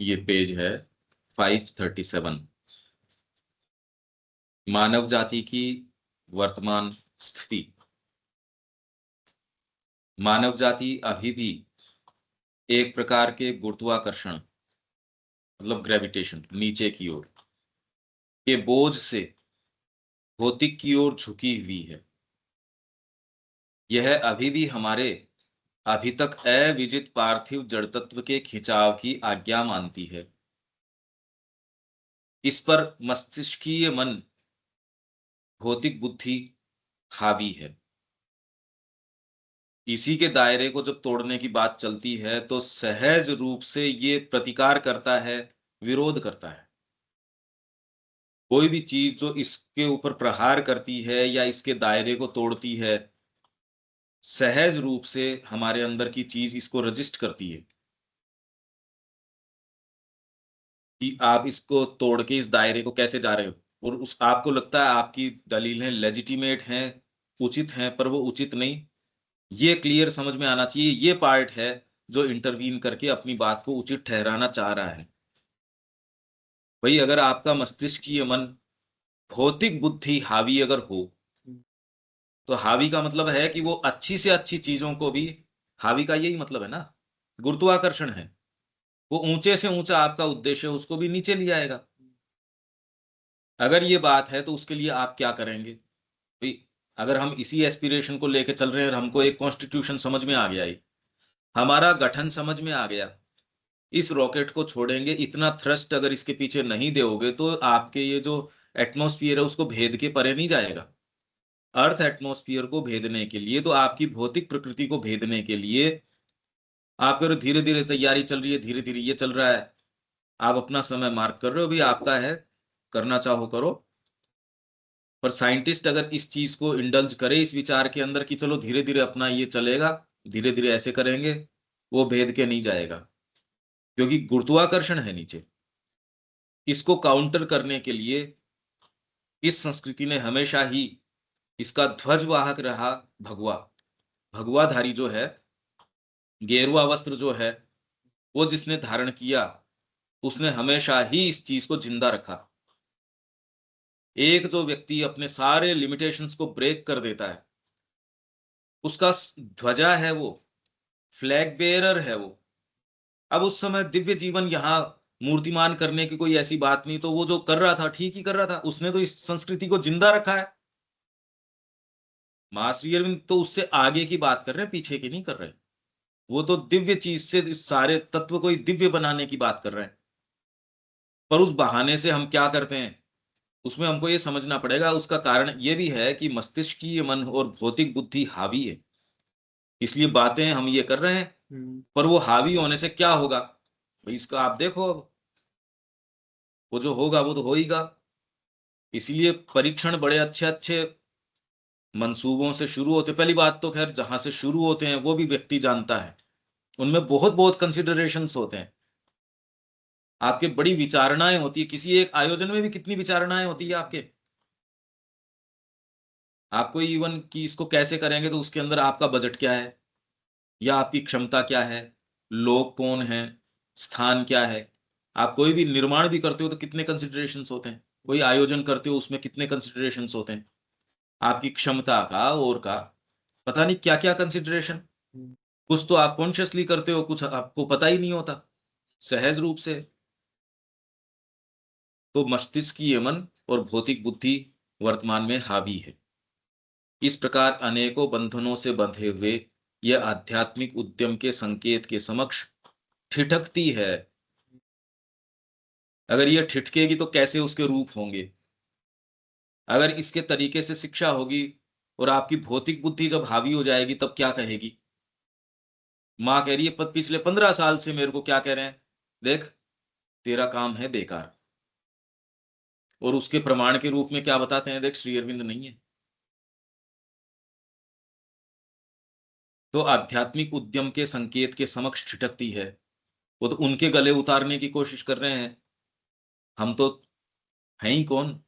ये पेज है 537। मानव जाति की वर्तमान स्थिति। मानव जाति अभी भी एक प्रकार के गुरुत्वाकर्षण मतलब ग्रेविटेशन नीचे की ओर के बोझ से भौतिक की ओर झुकी हुई है। यह अभी भी हमारे अभी तक अविजित पार्थिव जड़ तत्व के खिंचाव की आज्ञा मानती है। इस पर मस्तिष्कीय मन, भौतिक बुद्धि हावी है। इसी के दायरे को जब तोड़ने की बात चलती है तो सहज रूप से ये प्रतिकार करता है, विरोध करता है। कोई भी चीज जो इसके ऊपर प्रहार करती है या इसके दायरे को तोड़ती है, सहज रूप से हमारे अंदर की चीज इसको रजिस्ट करती है कि आप इसको तोड़ के इस दायरे को कैसे जा रहे हो। और उस आपको लगता है आपकी दलीलें लेजिटिमेट हैं, उचित हैं, पर वो उचित नहीं। ये क्लियर समझ में आना चाहिए, ये पार्ट है जो इंटरवीन करके अपनी बात को उचित ठहराना चाह रहा है। भाई अगर आपका मस्तिष्कीय मन, भौतिक बुद्धि हावी अगर हो, तो हावी का मतलब है कि वो अच्छी से अच्छी चीजों को भी, हावी का यही मतलब है ना, गुरुत्वाकर्षण है। वो ऊंचे से ऊंचा आपका उद्देश्य है, उसको भी नीचे ले आएगा। अगर ये बात है तो उसके लिए आप क्या करेंगे भाई? अगर हम इसी एस्पिरेशन को लेके चल रहे हैं और हमको एक कॉन्स्टिट्यूशन समझ में आ गया, हमारा गठन समझ में आ गया, इस रॉकेट को छोड़ेंगे, इतना थ्रस्ट अगर इसके पीछे नहीं दोगे तो आपके ये जो एटमॉस्फेयर है उसको भेद के परे नहीं जाएगा। अर्थ एटमॉस्फेयर को भेदने के लिए, तो आपकी भौतिक प्रकृति को भेदने के लिए आप धीरे धीरे तैयारी चल रही है, धीरे धीरे ये चल रहा है। आप अपना समय मार्क कर रहे हो, भी आपका है, करना चाहो करो। पर साइंटिस्ट अगर इस चीज को इंडल्ज करे इस विचार के अंदर कि चलो धीरे धीरे अपना ये चलेगा, धीरे धीरे ऐसे करेंगे, वो भेद के नहीं जाएगा, क्योंकि गुरुत्वाकर्षण है नीचे। इसको काउंटर करने के लिए इस संस्कृति ने हमेशा ही इसका ध्वजवाहक रहा भगवा। भगवाधारी जो है, गेरुआ वस्त्र जो है, वो जिसने धारण किया उसने हमेशा ही इस चीज को जिंदा रखा। एक जो व्यक्ति अपने सारे लिमिटेशंस को ब्रेक कर देता है, उसका ध्वजा है, वो फ्लैग बेयरर है वो। अब उस समय दिव्य जीवन यहाँ मूर्तिमान करने की कोई ऐसी बात नहीं, तो वो जो कर रहा था ठीक ही कर रहा था, उसने तो इस संस्कृति को जिंदा रखा है। मास्टर अरविंद तो उससे आगे की बात कर रहे हैं, पीछे की नहीं कर रहे। वो तो दिव्य चीज से इस सारे तत्व को ही दिव्य बनाने की बात कर रहे हैं। पर उस बहाने से हम क्या करते हैं, उसमें हमको ये समझना पड़ेगा। उसका कारण ये भी है कि मस्तिष्कीय मन और भौतिक बुद्धि हावी है, इसलिए बातें हम ये कर रहे हैं। पर वो हावी होने से क्या होगा भाई, इसका आप देखो, अब वो जो होगा वो तो होगा। इसलिए परीक्षण बड़े अच्छे अच्छे मंसूबों से शुरू होते। पहली बात तो खैर जहां से शुरू होते हैं वो भी व्यक्ति जानता है, उनमें बहुत बहुत कंसिडरेशंस होते हैं। आपके बड़ी विचारणाएं होती है, किसी एक आयोजन में भी कितनी विचारणाएं होती है आपके। आपको इवन कि इसको कैसे करेंगे तो उसके अंदर आपका बजट क्या है, या आपकी क्षमता क्या है, लोग कौन है, स्थान क्या है। आप कोई भी निर्माण भी करते हो तो कितने कंसिडरेशंस होते हैं, कोई आयोजन करते हो उसमें कितने कंसिडरेशंस होते हैं, आपकी क्षमता का और का पता नहीं क्या क्या कंसिडरेशन। कुछ तो आप कॉन्शियसली करते हो, कुछ आपको पता ही नहीं होता सहज रूप से। तो मस्तिष्कीय मन और भौतिक बुद्धि वर्तमान में हावी है। इस प्रकार अनेकों बंधनों से बंधे हुए यह आध्यात्मिक उद्यम के संकेत के समक्ष ठिठकती है। अगर यह ठिठकेगी तो कैसे उसके रूप होंगे। अगर इसके तरीके से शिक्षा होगी और आपकी भौतिक बुद्धि जब हावी हो जाएगी तब क्या कहेगी। माँ कह रही है पिछले 15 साल से मेरे को क्या कह रहे हैं, देख तेरा काम है बेकार। और उसके प्रमाण के रूप में क्या बताते हैं, देख श्री अरविंद नहीं है। तो आध्यात्मिक उद्यम के संकेत के समक्ष ठिठकती है। वो तो उनके गले उतारने की कोशिश कर रहे हैं, हम तो हैं ही कौन।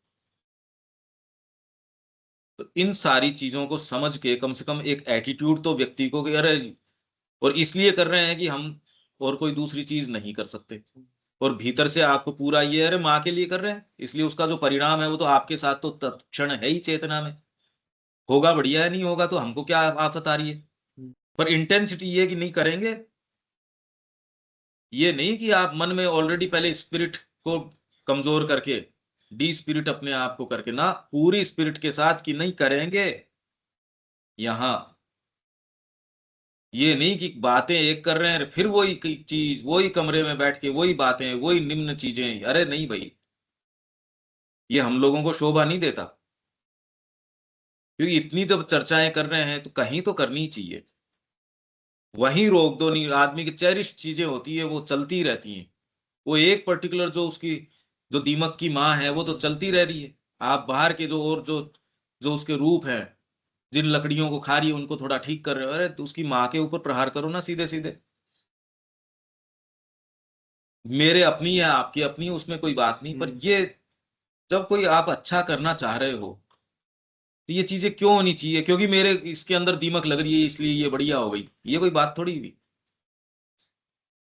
तो इन सारी चीजों को समझ के कम से कम एक एटीट्यूड तो व्यक्ति को कि अरे, और इसलिए कर रहे हैं कि हम और कोई दूसरी चीज नहीं कर सकते। और भीतर से आपको पूरा ये अरे माँ के लिए कर रहे हैं, इसलिए उसका जो परिणाम है वो तो आपके साथ तो तत्क्षण है ही चेतना में। होगा बढ़िया है, नहीं होगा तो हमको क्या आफत आ रही है, पर इंटेंसिटी ये कि नहीं करेंगे। ये नहीं कि आप मन में ऑलरेडी पहले स्पिरिट को कमजोर करके डी स्पिरिट अपने आप को करके ना, पूरी स्पिरिट के साथ कि नहीं करेंगे। यहां ये नहीं कि बातें एक कर रहे हैं फिर वही चीज, वही कमरे में बैठ के वही बातें, वही निम्न चीजें, अरे नहीं भाई, ये हम लोगों को शोभा नहीं देता। क्योंकि इतनी जब चर्चाएं कर रहे हैं तो कहीं तो करनी चाहिए। वहीं रोक दो नहीं, आदमी की चेरिश चीजें होती है वो चलती रहती हैं। वो एक पर्टिकुलर जो उसकी जो दीमक की माँ है वो तो चलती रह रही है। आप बाहर के जो और जो जो उसके रूप हैं, जिन लकड़ियों को खा रही है उनको थोड़ा ठीक कर रहे हो, अरे तो उसकी माँ के ऊपर प्रहार करो ना सीधे सीधे। मेरे अपनी है आपकी अपनी, उसमें कोई बात नहीं, पर ये जब कोई आप अच्छा करना चाह रहे हो तो ये चीजें क्यों होनी चाहिए, क्योंकि मेरे इसके अंदर दीमक लग रही है इसलिए ये बढ़िया हो गई, ये कोई बात थोड़ी हुई।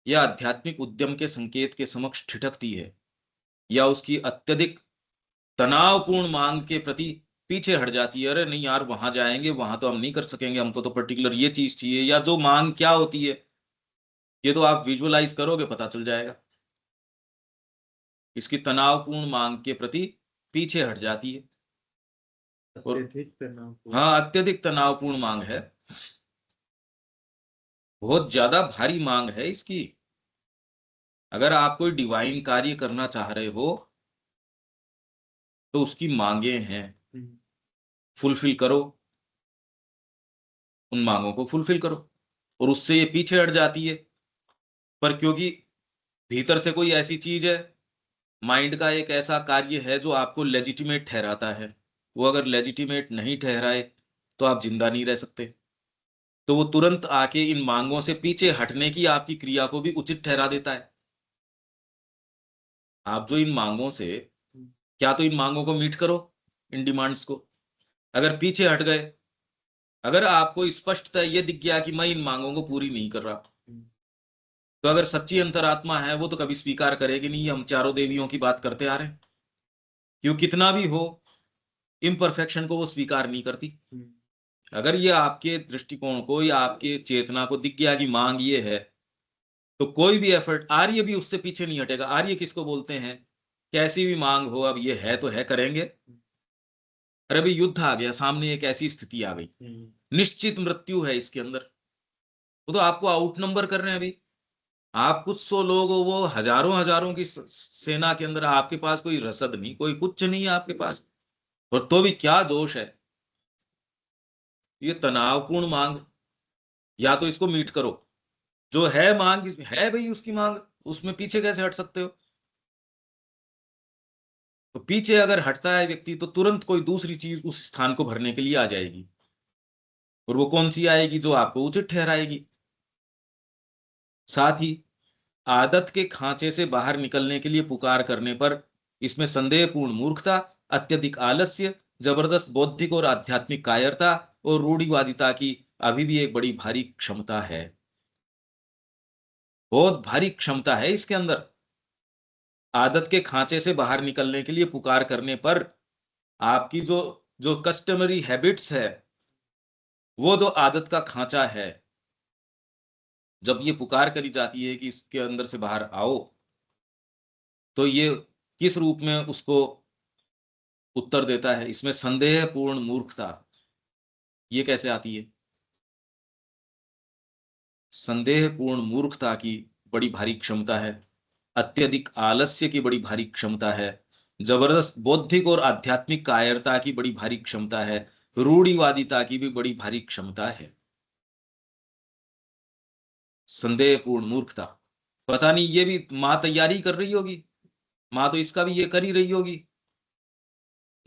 यह आध्यात्मिक उद्यम के संकेत के समक्ष ठिठकती है, या उसकी अत्यधिक तनावपूर्ण मांग के प्रति पीछे हट जाती है। अरे नहीं यार, वहां जाएंगे वहां तो हम नहीं कर सकेंगे, हमको तो पर्टिकुलर ये चीज चाहिए, या जो मांग क्या होती है ये तो आप विजुअलाइज करोगे पता चल जाएगा। इसकी तनावपूर्ण मांग के प्रति पीछे हट जाती है। और अत्यधिक तनाव। हाँ, अत्यधिक तनावपूर्ण मांग है, बहुत ज्यादा भारी मांग है इसकी। अगर आप कोई डिवाइन कार्य करना चाह रहे हो तो उसकी मांगे हैं, फुलफिल करो, उन मांगों को फुलफिल करो, और उससे ये पीछे हट जाती है। पर क्योंकि भीतर से कोई ऐसी चीज है, माइंड का एक ऐसा कार्य है जो आपको लेजिटिमेट ठहराता है, वो अगर लेजिटिमेट नहीं ठहराए तो आप जिंदा नहीं रह सकते। तो वो तुरंत आके इन मांगों से पीछे हटने की आपकी क्रिया को भी उचित ठहरा देता है। आप जो इन मांगों से, क्या तो इन मांगों को मीट करो, इन डिमांड्स को। अगर पीछे हट गए, अगर आपको स्पष्टता ये दिख गया कि मैं इन मांगों को पूरी नहीं कर रहा, तो अगर सच्ची अंतरात्मा है वो तो कभी स्वीकार करेगी नहीं, हम चारों देवियों की बात करते आ रहे हैं। क्यों, कितना भी हो इम्परफेक्शन को वो स्वीकार नहीं करती। अगर ये आपके दृष्टिकोण को या आपके चेतना को दिख गया कि मांग ये है, तो कोई भी एफर्ट, आर्य भी उससे पीछे नहीं हटेगा। आर्य किसको बोलते हैं, कैसी भी मांग हो, अब ये है तो है, करेंगे। अरे अभी युद्ध आ गया सामने, एक ऐसी स्थिति आ गई, निश्चित मृत्यु है इसके अंदर, वो तो आपको आउट नंबर कर रहे हैं अभी। आप कुछ सौ लोग हो, वो हजारों हजारों की सेना के अंदर, आपके पास कोई रसद नहीं, कोई कुछ नहीं है आपके पास, और तो भी क्या दोष है। ये तनावपूर्ण मांग, या तो इसको मीट करो, जो है मांग इसमें है भाई, उसकी मांग, उसमें पीछे कैसे हट सकते हो। तो पीछे अगर हटता है व्यक्ति तो तुरंत कोई दूसरी चीज उस स्थान को भरने के लिए आ जाएगी, और वो कौन सी आएगी, जो आपको उचित ठहराएगी। साथ ही आदत के खांचे से बाहर निकलने के लिए पुकार करने पर इसमें संदेहपूर्ण मूर्खता, अत्यधिक आलस्य, जबरदस्त बौद्धिक और आध्यात्मिक कायरता और रूढ़िवादिता की अभी भी एक बड़ी भारी क्षमता है। बहुत भारी क्षमता है इसके अंदर। आदत के खांचे से बाहर निकलने के लिए पुकार करने पर आपकी जो जो कस्टमरी हैबिट्स है, वो जो आदत का खांचा है, जब ये पुकार करी जाती है कि इसके अंदर से बाहर आओ, तो ये किस रूप में उसको उत्तर देता है, इसमें संदेहपूर्ण मूर्खता। ये कैसे आती है, संदेहपूर्ण मूर्खता की बड़ी भारी क्षमता है, अत्यधिक आलस्य की बड़ी भारी क्षमता है, जबरदस्त बौद्धिक और आध्यात्मिक कायरता की बड़ी भारी क्षमता है, रूढ़िवादिता की भी बड़ी भारी क्षमता है। संदेहपूर्ण मूर्खता, पता नहीं ये भी माँ तैयारी कर रही होगी, माँ तो इसका भी ये कर ही रही होगी।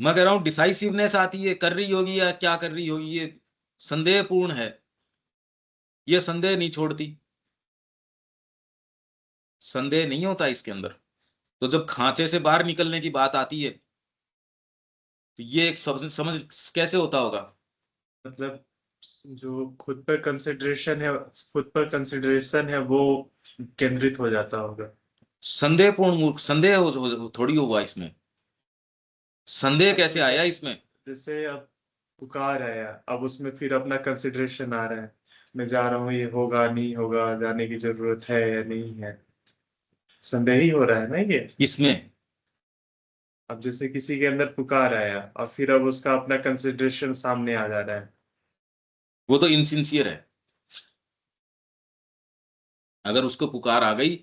मैं कह रहा हूं डिसाइसिवनेस आती है, कर रही होगी या क्या कर रही होगी, ये संदेहपूर्ण है, ये संदेह नहीं छोड़ती, संदेह नहीं होता इसके अंदर। तो जब खांचे से बाहर निकलने की बात आती है तो ये एक समझ समझ कैसे होता होगा। मतलब जो खुद पर कंसिडरेशन है, खुद पर कंसिडरेशन है वो केंद्रित हो जाता होगा। संदेहपूर्ण मूर्ख, संदेह थोड़ी होगा इसमें, संदेह कैसे आया इसमें? जैसे अब पुकार है, अब उसमें फिर अपना कंसिडरेशन आ रहा है, मैं जा रहा हूँ, ये होगा नहीं होगा, जाने की जरूरत है या नहीं है, संदेह ही हो रहा है ना ये। इसमें अब जैसे किसी के अंदर पुकार आया और फिर अब उसका अपना कंसिडरेशन सामने आ जा रहा है। वो तो इनसिंसियर है। अगर उसको पुकार आ गई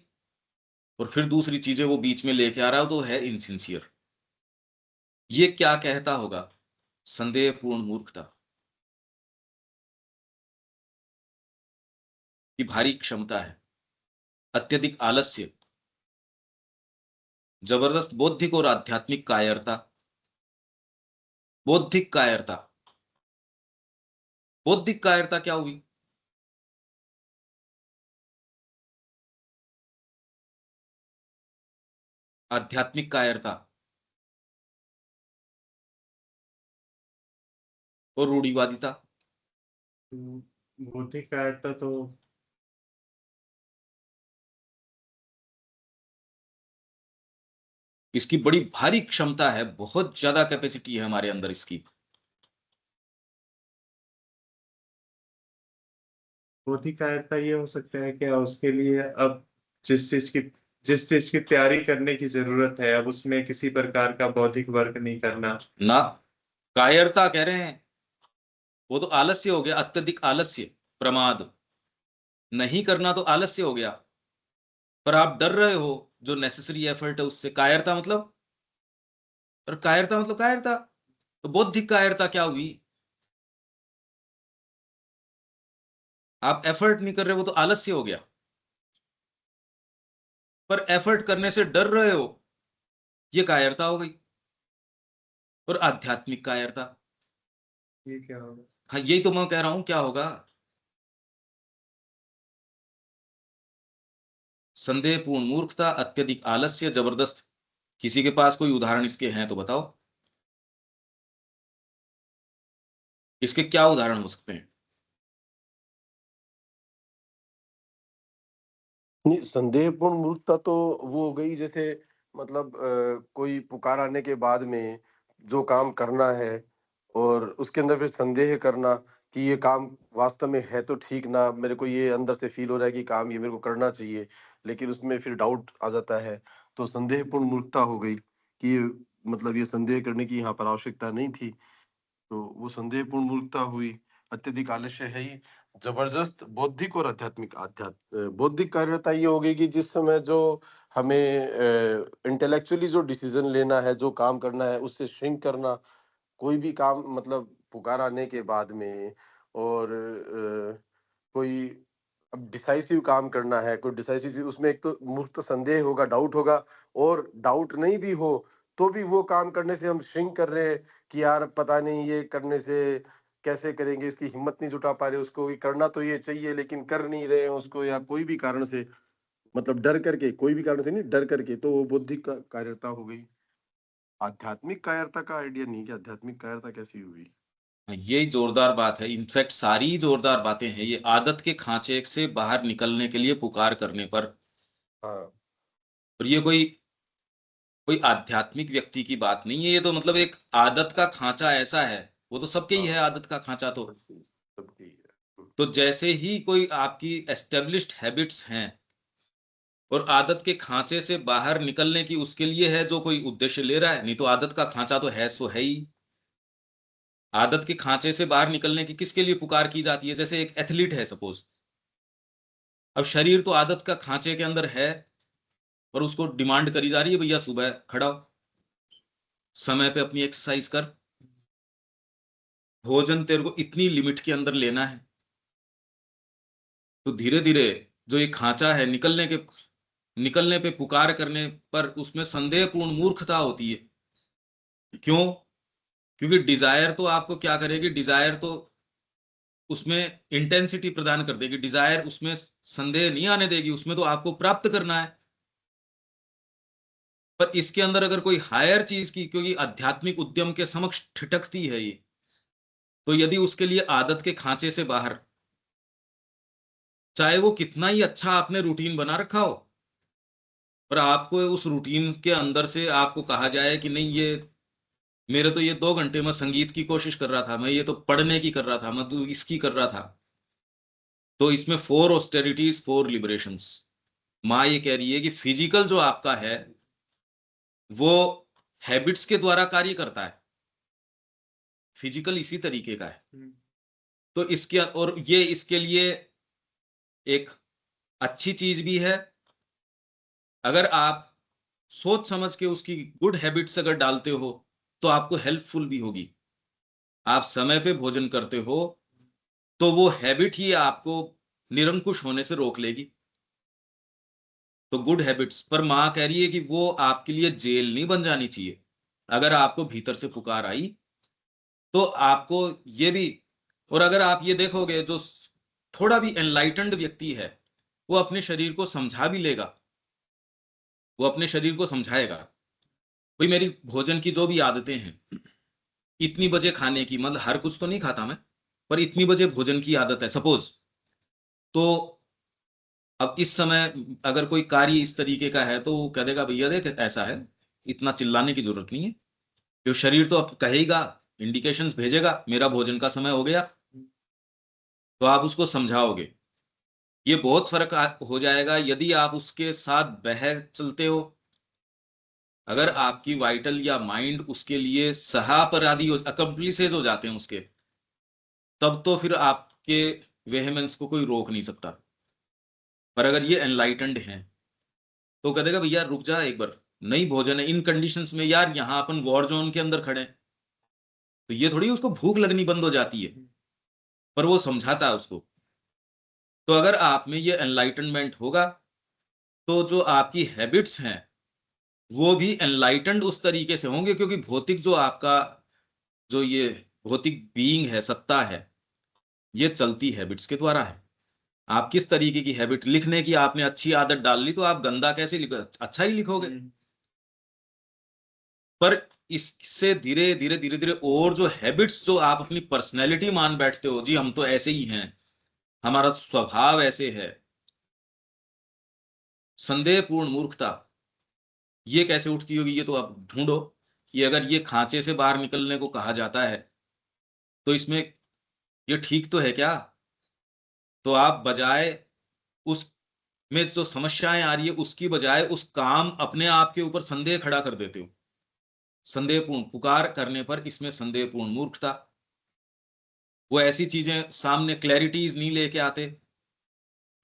और फिर दूसरी चीजें वो बीच में लेके आ रहा हो तो है इनसिंसियर। ये क्या कहता होगा? संदेहपूर्ण मूर्खता की भारी क्षमता है, अत्यधिक आलस्य, जबरदस्त बौद्धिक और आध्यात्मिक कायरता। बौद्धिक कायरता, बौद्धिक कायरता क्या हुई? आध्यात्मिक कायरता और रूढ़िवादिता। बौद्धिक कायरता तो इसकी बड़ी भारी क्षमता है, बहुत ज्यादा कैपेसिटी है हमारे अंदर इसकी। बौद्धिक कायरता ये हो सकता है क्या उसके लिए, अब जिस चीज की जिस चीज की तैयारी करने की जरूरत है, अब उसमें किसी प्रकार का बौद्धिक वर्क नहीं करना। ना, कायरता कह रहे हैं, वो तो आलस्य हो गया, अत्यधिक आलस्य, प्रमाद। नहीं करना तो आलस्य हो गया, पर आप डर रहे हो, जो नेसेसरी एफर्ट है उससे। कायरता मतलब, और कायरता मतलब कायरता, तो बौद्धिक कायरता क्या हुई? आप एफर्ट नहीं कर रहे, वो तो आलस्य हो गया। पर एफर्ट करने से डर रहे हो, ये कायरता हो गई। और आध्यात्मिक कायरता, ये क्या होगा? हाँ यही तो मैं कह रहा हूं क्या होगा। संदेहपूर्ण मूर्खता, अत्यधिक आलस्य, जबरदस्त। किसी के पास कोई उदाहरण इसके हैं तो बताओ, इसके क्या उदाहरण हो सकते हैं? नहीं, संदेहपूर्ण मूर्खता तो वो हो गई जैसे, मतलब कोई पुकार आने के बाद में जो काम करना है और उसके अंदर फिर संदेह करना कि ये काम वास्तव में है तो ठीक ना, मेरे को ये अंदर से फील हो रहा है कि काम ये मेरे को करना चाहिए, लेकिन उसमें फिर डाउट आ जाता है, तो संदेहपूर्ण मूर्खता हो गई कि मतलब ये संदेह करने की यहाँ पर आवश्यकता नहीं थी, तो वो संदेहपूर्ण मूर्खता हुई। अत्यधिक आलस्य है ही। जबरदस्त बौद्धिक और आध्यात्मिक, बौद्धिक कार्यता ये होगी कि जिस समय जो हमें इंटेलेक्चुअली जो डिसीजन लेना है, जो काम करना है, उससे श्रिंक करना। कोई भी काम मतलब पुकार आने के बाद में, और कोई अब डिसाइसिव काम करना है, कोई डिसाइसिव, उसमें एक तो मुक्त संदेह होगा, डाउट होगा, और डाउट नहीं भी हो तो भी वो काम करने से हम श्रिंक कर रहे हैं कि यार पता नहीं ये करने से कैसे करेंगे, इसकी हिम्मत नहीं जुटा पा रहे उसको, ये करना तो ये चाहिए लेकिन कर नहीं रहे हैं उसको, या कोई भी कारण से, मतलब डर करके, कोई भी कारण से नहीं, डर करके, तो वो बुद्धि का कायरता हो गई। आध्यात्मिक कायरता का आइडिया नहीं कि आध्यात्मिक कायरता कैसी हुई। ये जोरदार बात है, इनफैक्ट सारी जोरदार बातें हैं ये, आदत के खांचे से बाहर निकलने के लिए पुकार करने पर। हाँ। और ये कोई कोई आध्यात्मिक व्यक्ति की बात नहीं है, ये तो मतलब एक आदत का खांचा ऐसा है, वो तो सबके ही हाँ, है आदत का खांचा तो। सबकी सबकी है। तो जैसे ही कोई आपकी एस्टेब्लिश्ड हैबिट्स हैं और आदत के खांचे से बाहर निकलने की उसके लिए है जो कोई उद्देश्य ले रहा है, नहीं तो आदत का खांचा तो है सो है ही। आदत के खांचे से बाहर निकलने की किसके लिए पुकार की जाती है? जैसे एक एथलीट है सपोज, अब शरीर तो आदत का खांचे के अंदर है, और उसको डिमांड करी जा रही है, भैया सुबह खड़ा हो, समय पे अपनी एक्सरसाइज कर, भोजन तेरे को इतनी लिमिट के अंदर लेना है। तो धीरे धीरे जो ये खांचा है, निकलने पे पुकार करने पर उसमें संदेहपूर्ण मूर्खता होती है। क्यों? क्योंकि डिजायर तो आपको क्या करेगी, डिजायर तो उसमें इंटेंसिटी प्रदान कर देगी, डिजायर उसमें संदेह नहीं आने देगी, उसमें तो आपको प्राप्त करना है। पर इसके अंदर अगर कोई हायर चीज की, क्योंकि आध्यात्मिक उद्यम के समक्ष ठिठकती है ये, तो यदि उसके लिए आदत के खांचे से बाहर, चाहे वो कितना ही अच्छा आपने रूटीन बना रखा हो, पर आपको उस रूटीन के अंदर से आपको कहा जाए कि नहीं, ये मेरे तो ये 2 घंटे में संगीत की कोशिश कर रहा था, मैं ये तो पढ़ने की कर रहा था, मैं तो इसकी कर रहा था। तो इसमें 4 ऑस्टेरिटीज 4 लिबरेशंस। माँ ये कह रही है कि फिजिकल जो आपका है वो हैबिट्स के द्वारा कार्य करता है, फिजिकल इसी तरीके का है। तो इसके और ये इसके लिए एक अच्छी चीज भी है, अगर आप सोच समझ के उसकी गुड हैबिट्स अगर डालते हो तो आपको हेल्पफुल भी होगी। आप समय पे भोजन करते हो तो वो हैबिट ही आपको निरंकुश होने से रोक लेगी। तो गुड हैबिट्स, पर माँ कह रही है कि वो आपके लिए जेल नहीं बन जानी चाहिए। अगर आपको भीतर से पुकार आई तो आपको ये भी, और अगर आप ये देखोगे जो थोड़ा भी एनलाइटेंड व्यक्ति है वो अपने शरीर को समझा भी लेगा, वो अपने शरीर को समझाएगा, भाई मेरी भोजन की जो भी आदतें हैं, इतनी बजे खाने की, मतलब हर कुछ तो नहीं खाता मैं, पर इतनी बजे भोजन की आदत है सपोज। तो अब इस समय अगर कोई कार्य इस तरीके का है तो वो कह देगा भैया देख ऐसा है, इतना चिल्लाने की जरूरत नहीं है। जो शरीर तो अब कहेगा, इंडिकेशंस भेजेगा मेरा भोजन का समय हो गया, तो आप उसको समझाओगे। ये बहुत फर्क हो जाएगा यदि आप उसके साथ बह चलते हो। अगर आपकी वाइटल या माइंड उसके लिए सहापराधी हो, अकम्प्लिसेस हो जाते हैं उसके, तब तो फिर आपके वेहेमेंस को कोई रोक नहीं सकता। पर अगर ये एनलाइटेंड हैं तो कह देगा भैया रुक जा एक बार, नहीं भोजन है इन कंडीशंस में यार, यहाँ अपन वॉर जोन के अंदर खड़े हैं, तो ये थोड़ी उसको भूख लगनी बंद हो जाती है, पर वो समझाता है उसको। तो अगर आप में ये एनलाइटनमेंट होगा तो जो आपकी हैबिट्स हैं वो भी एनलाइटेंड उस तरीके से होंगे, क्योंकि भौतिक जो आपका जो ये भौतिक बीइंग है, सत्ता है, ये चलती हैबिट्स के द्वारा है। आप किस तरीके की हैबिट, लिखने की आपने अच्छी आदत डाल ली तो आप गंदा कैसे लिखो, अच्छा ही लिखोगे। पर इससे धीरे धीरे धीरे धीरे और जो हैबिट्स जो आप अपनी पर्सनैलिटी मान बैठते हो, जी हम तो ऐसे ही हैं, हमारा स्वभाव ऐसे है, संदेहपूर्ण मूर्खता ये कैसे उठती होगी, ये तो आप ढूंढो। कि अगर ये खांचे से बाहर निकलने को कहा जाता है तो इसमें ये ठीक तो है क्या? तो आप बजाय उस में जो समस्याएं आ रही है उसकी बजाय उस काम अपने आप के ऊपर संदेह खड़ा कर देते हो। संदेहपूर्ण पुकार करने पर इसमें संदेहपूर्ण मूर्खता, वो ऐसी चीजें सामने क्लैरिटीज नहीं लेके आते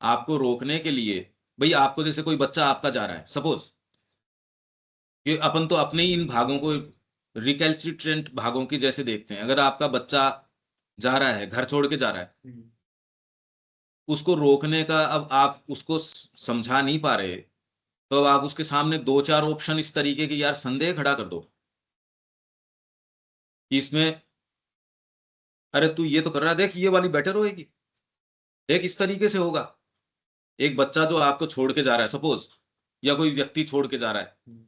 आपको रोकने के लिए। भाई आपको जैसे कोई बच्चा आपका जा रहा है सपोज, कि अपन तो अपने ही इन भागों को रिकैल्सिट्रेंट भागों की जैसे देखते हैं। अगर आपका बच्चा जा रहा है, घर छोड़ के जा रहा है, उसको रोकने का अब आप उसको समझा नहीं पा रहे, तो अब आप उसके सामने 2-4 ऑप्शन इस तरीके के यार संदेह खड़ा कर दो कि इसमें, अरे तू ये तो कर रहा है, देख ये वाली बेटर होएगी, देख इस तरीके से होगा। एक बच्चा जो आपको छोड़ के जा रहा है सपोज, या कोई व्यक्ति छोड़ के जा रहा है,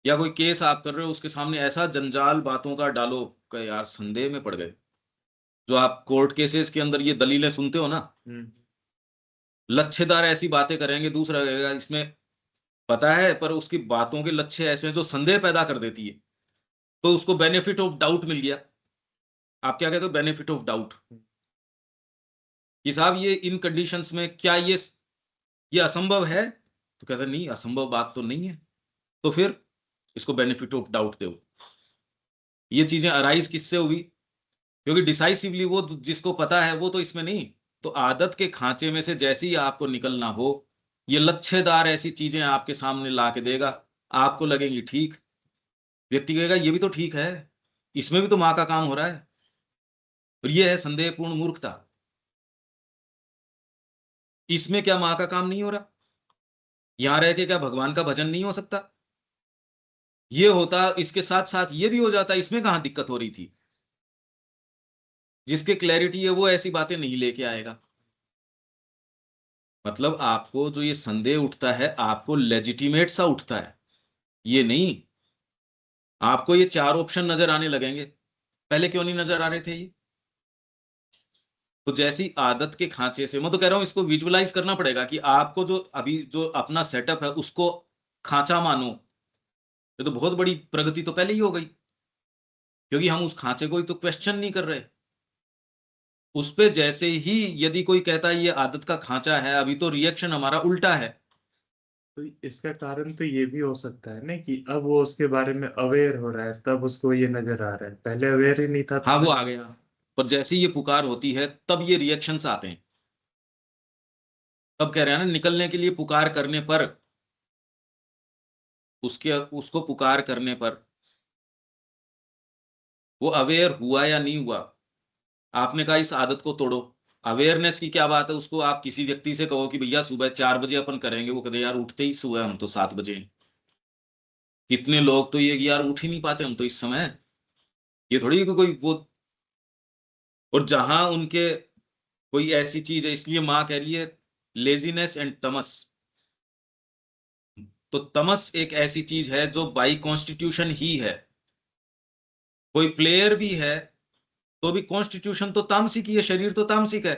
या कोई केस आप कर रहे हो, उसके सामने ऐसा जंजाल बातों का डालो कि यार संदेह में पड़ गए। जो आप कोर्ट केसेस के अंदर ये दलीलें सुनते हो ना, लच्छेदार ऐसी बातें करेंगे, दूसरा कहेगा इसमें पता है, पर उसकी बातों के लच्छे ऐसे हैं जो संदेह पैदा कर देती है, तो उसको बेनिफिट ऑफ डाउट मिल गया। आप क्या कहते हो, बेनिफिट ऑफ डाउट, कि साहब ये इन कंडीशंस में क्या ये असंभव है, तो कहते नहीं असंभव बात तो नहीं है, तो फिर इसको बेनिफिट ऑफ डाउट दो। ये चीजें अराइज किससे हुई? क्योंकि डिसाइसिवली वो जिसको पता है वो तो इसमें नहीं। तो आदत के खांचे में से जैसे ही आपको निकलना हो, ये लच्छेदार ऐसी चीजें आपके सामने ला के देगा, आपको लगेंगी ठीक, व्यक्ति कहेगा ये भी तो ठीक है, इसमें भी तो माँ का काम हो रहा है। और ये है संदेहपूर्ण मूर्खता, इसमें क्या माँ का काम नहीं हो रहा? यहां रह के क्या भगवान का भजन नहीं हो सकता? ये होता, इसके साथ साथ ये भी हो जाता, इसमें कहां दिक्कत हो रही थी? जिसके क्लैरिटी है वो ऐसी बातें नहीं लेके आएगा। मतलब आपको जो ये संदेह उठता है, आपको लेजिटिमेट सा उठता है, ये नहीं। आपको ये 4 ऑप्शन नजर आने लगेंगे, पहले क्यों नहीं नजर आ रहे थे ये? तो जैसी आदत के खांचे से, मैं तो कह रहा हूं इसको विजुअलाइज करना पड़ेगा कि आपको जो अभी जो अपना सेटअप है उसको खांचा मानो, ये तो बहुत बड़ी प्रगति तो पहले ही हो गई, क्योंकि हम उस खांचे को ही तो क्वेश्चन नहीं कर रहे। उस पे जैसे ही यदि कोई कहता है ये आदत का खांचा है, अभी तो रिएक्शन हमारा उल्टा है। तो इसका कारण तो ये भी हो सकता है ना कि अब वो उसके बारे में अवेयर हो रहा है, तब उसको ये नजर आ रहा है, पहले अवेयर ही नहीं था हाँ, तो। वो आ गया, पर जैसे ही ये पुकार होती है तब ये रिएक्शंस आते हैं। तब कह रहे हैं ना, निकलने के लिए पुकार करने पर, उसको पुकार करने पर वो अवेयर हुआ या नहीं हुआ। आपने कहा इस आदत को तोड़ो, अवेयरनेस की क्या बात है। उसको आप किसी व्यक्ति से कहो कि भैया सुबह 4 बजे अपन करेंगे, वो कहते यार उठते ही सुबह हम तो 7 बजे हैं। कितने लोग तो ये कि यार उठ ही नहीं पाते हम तो इस समय। ये थोड़ी कि कोई वो, और जहां उनके कोई ऐसी चीज है, इसलिए माँ कह रही है लेजीनेस एंड तमस। तो तमस एक ऐसी चीज है जो बाई कॉन्स्टिट्यूशन ही है। कोई प्लेयर भी है तो भी कॉन्स्टिट्यूशन तो तामसिक ही है, शरीर तो तामसिक है,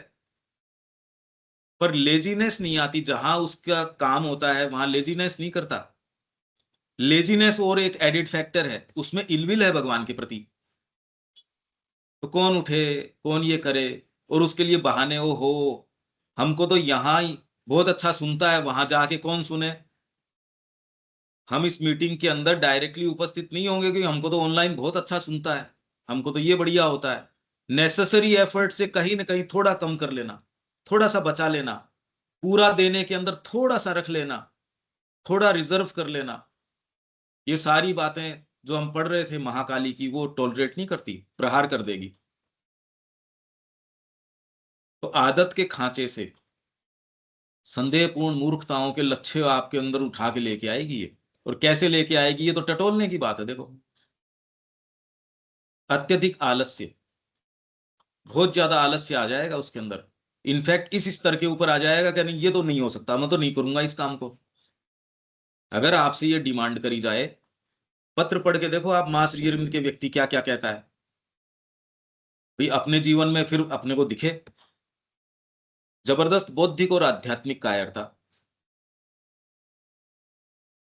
पर लेजीनेस नहीं आती। जहां उसका काम होता है वहां लेजीनेस नहीं करता। लेजीनेस और एक एडिड फैक्टर है, उसमें इलविल है भगवान के प्रति। तो कौन उठे, कौन ये करे, और उसके लिए बहाने हो हमको तो यहां ही बहुत अच्छा सुनता है, वहां जाके कौन सुने। हम इस मीटिंग के अंदर डायरेक्टली उपस्थित नहीं होंगे क्योंकि हमको तो ऑनलाइन बहुत अच्छा सुनता है, हमको तो ये बढ़िया होता है। नेसेसरी एफर्ट से कहीं ना कहीं थोड़ा कम कर लेना, थोड़ा सा बचा लेना, पूरा देने के अंदर थोड़ा सा रख लेना, थोड़ा रिजर्व कर लेना, ये सारी बातें जो हम पढ़ रहे थे महाकाली की, वो टॉलरेट नहीं करती, प्रहार कर देगी। तो आदत के खांचे से संदेहपूर्ण मूर्खताओं के लक्ष्य आपके अंदर उठा के लेके आएगी ये। और कैसे लेके आएगी, ये तो टटोलने की बात है। देखो, अत्यधिक आलस्य, बहुत ज्यादा आलस्य आ जाएगा उसके अंदर। इनफैक्ट इस स्तर के ऊपर आ जाएगा कि नहीं ये तो नहीं हो सकता, मैं तो नहीं करूंगा इस काम को। अगर आपसे ये डिमांड करी जाए, पत्र पढ़ के देखो आप मां श्री अरविंद के व्यक्ति क्या क्या कहता है भाई अपने जीवन में, फिर अपने को दिखे। जबरदस्त बौद्धिक और आध्यात्मिक कायरता,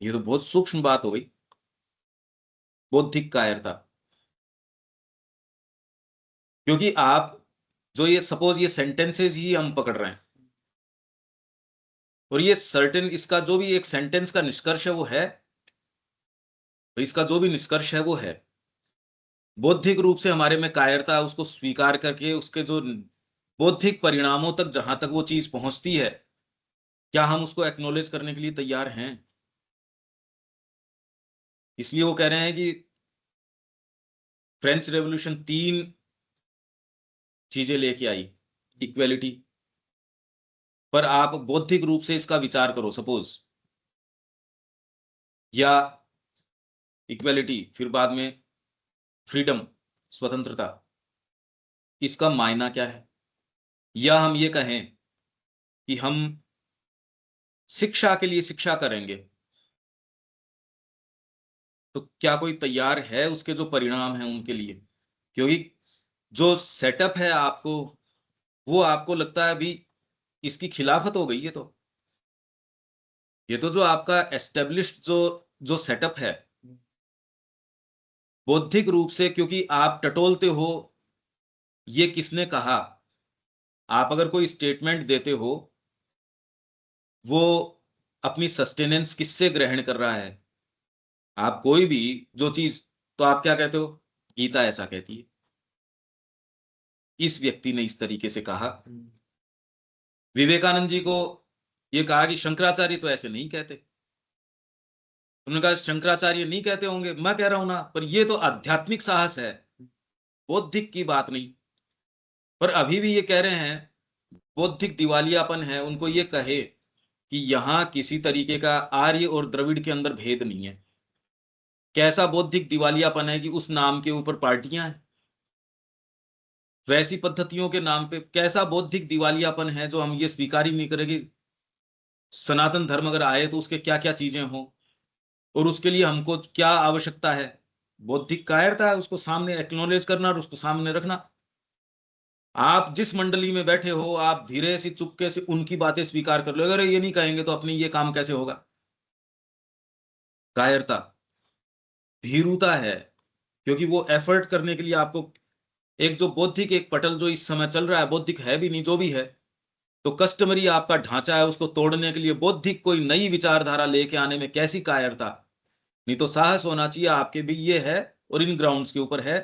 ये तो बहुत सूक्ष्म बात हो गई, बौद्धिक कायरता। क्योंकि आप जो ये सपोज ये सेंटेंसेस ही हम पकड़ रहे हैं, और ये सर्टेन इसका जो भी एक सेंटेंस का निष्कर्ष है वो है, तो इसका जो भी निष्कर्ष है वो है बौद्धिक रूप से हमारे में कायरता, उसको स्वीकार करके उसके जो बौद्धिक परिणामों तक जहां तक वो चीज पहुंचती है, क्या हम उसको एक्नॉलेज करने के लिए तैयार हैं। इसलिए वो कह रहे हैं कि फ्रेंच रेवोल्यूशन 3 चीजें लेके आई। इक्वेलिटी, पर आप बौद्धिक रूप से इसका विचार करो सपोज, या इक्वेलिटी, फिर बाद में फ्रीडम, स्वतंत्रता, इसका मायना क्या है। या हम ये कहें कि हम शिक्षा के लिए शिक्षा करेंगे, तो क्या कोई तैयार है उसके जो परिणाम हैं उनके लिए। क्योंकि जो सेटअप है आपको, वो आपको लगता है अभी इसकी खिलाफत हो गई है। तो ये तो जो आपका एस्टेब्लिश्ड जो सेटअप है बौद्धिक रूप से, क्योंकि आप टटोलते हो ये किसने कहा। आप अगर कोई स्टेटमेंट देते हो, वो अपनी सस्टेनेंस किससे ग्रहण कर रहा है। आप कोई भी जो चीज, तो आप क्या कहते हो, गीता ऐसा कहती है, इस व्यक्ति ने इस तरीके से कहा। विवेकानंद जी को ये कहा कि शंकराचार्य तो ऐसे नहीं कहते। उन्होंने कहा शंकराचार्य नहीं कहते होंगे, मैं कह रहा हूं ना, पर ये तो आध्यात्मिक साहस है, बौद्धिक की बात नहीं। पर अभी भी ये कह रहे हैं बौद्धिक दिवालियापन है, उनको ये कहे कि यहां किसी तरीके का आर्य और द्रविड़ के अंदर भेद नहीं है। कैसा बौद्धिक दिवालियापन है कि उस नाम के ऊपर पार्टियां हैं, वैसी पद्धतियों के नाम पे कैसा बौद्धिक दिवालियापन है जो हम ये स्वीकार ही नहीं करेंगे। सनातन धर्म अगर आए तो उसके क्या क्या चीजें हों, और उसके लिए हमको क्या आवश्यकता है, बौद्धिक कायरता है, उसको सामने एक्नॉलेज करना और उसको सामने रखना। आप जिस मंडली में बैठे हो, आप धीरे से चुपके से उनकी बातें स्वीकार कर लो। अगर ये नहीं कहेंगे तो अपनी ये काम कैसे होगा। कायरता, भीरुता है, क्योंकि वो एफर्ट करने के लिए आपको एक जो बौद्धिक एक पटल जो इस समय चल रहा है, बौद्धिक है भी नहीं जो भी है, तो कस्टमरी आपका ढांचा है, उसको तोड़ने के लिए बौद्धिक कोई नई विचारधारा लेके आने में कैसी कायरता। नहीं तो साहस होना चाहिए आपके भी, ये है और इन ग्राउंड्स के ऊपर है,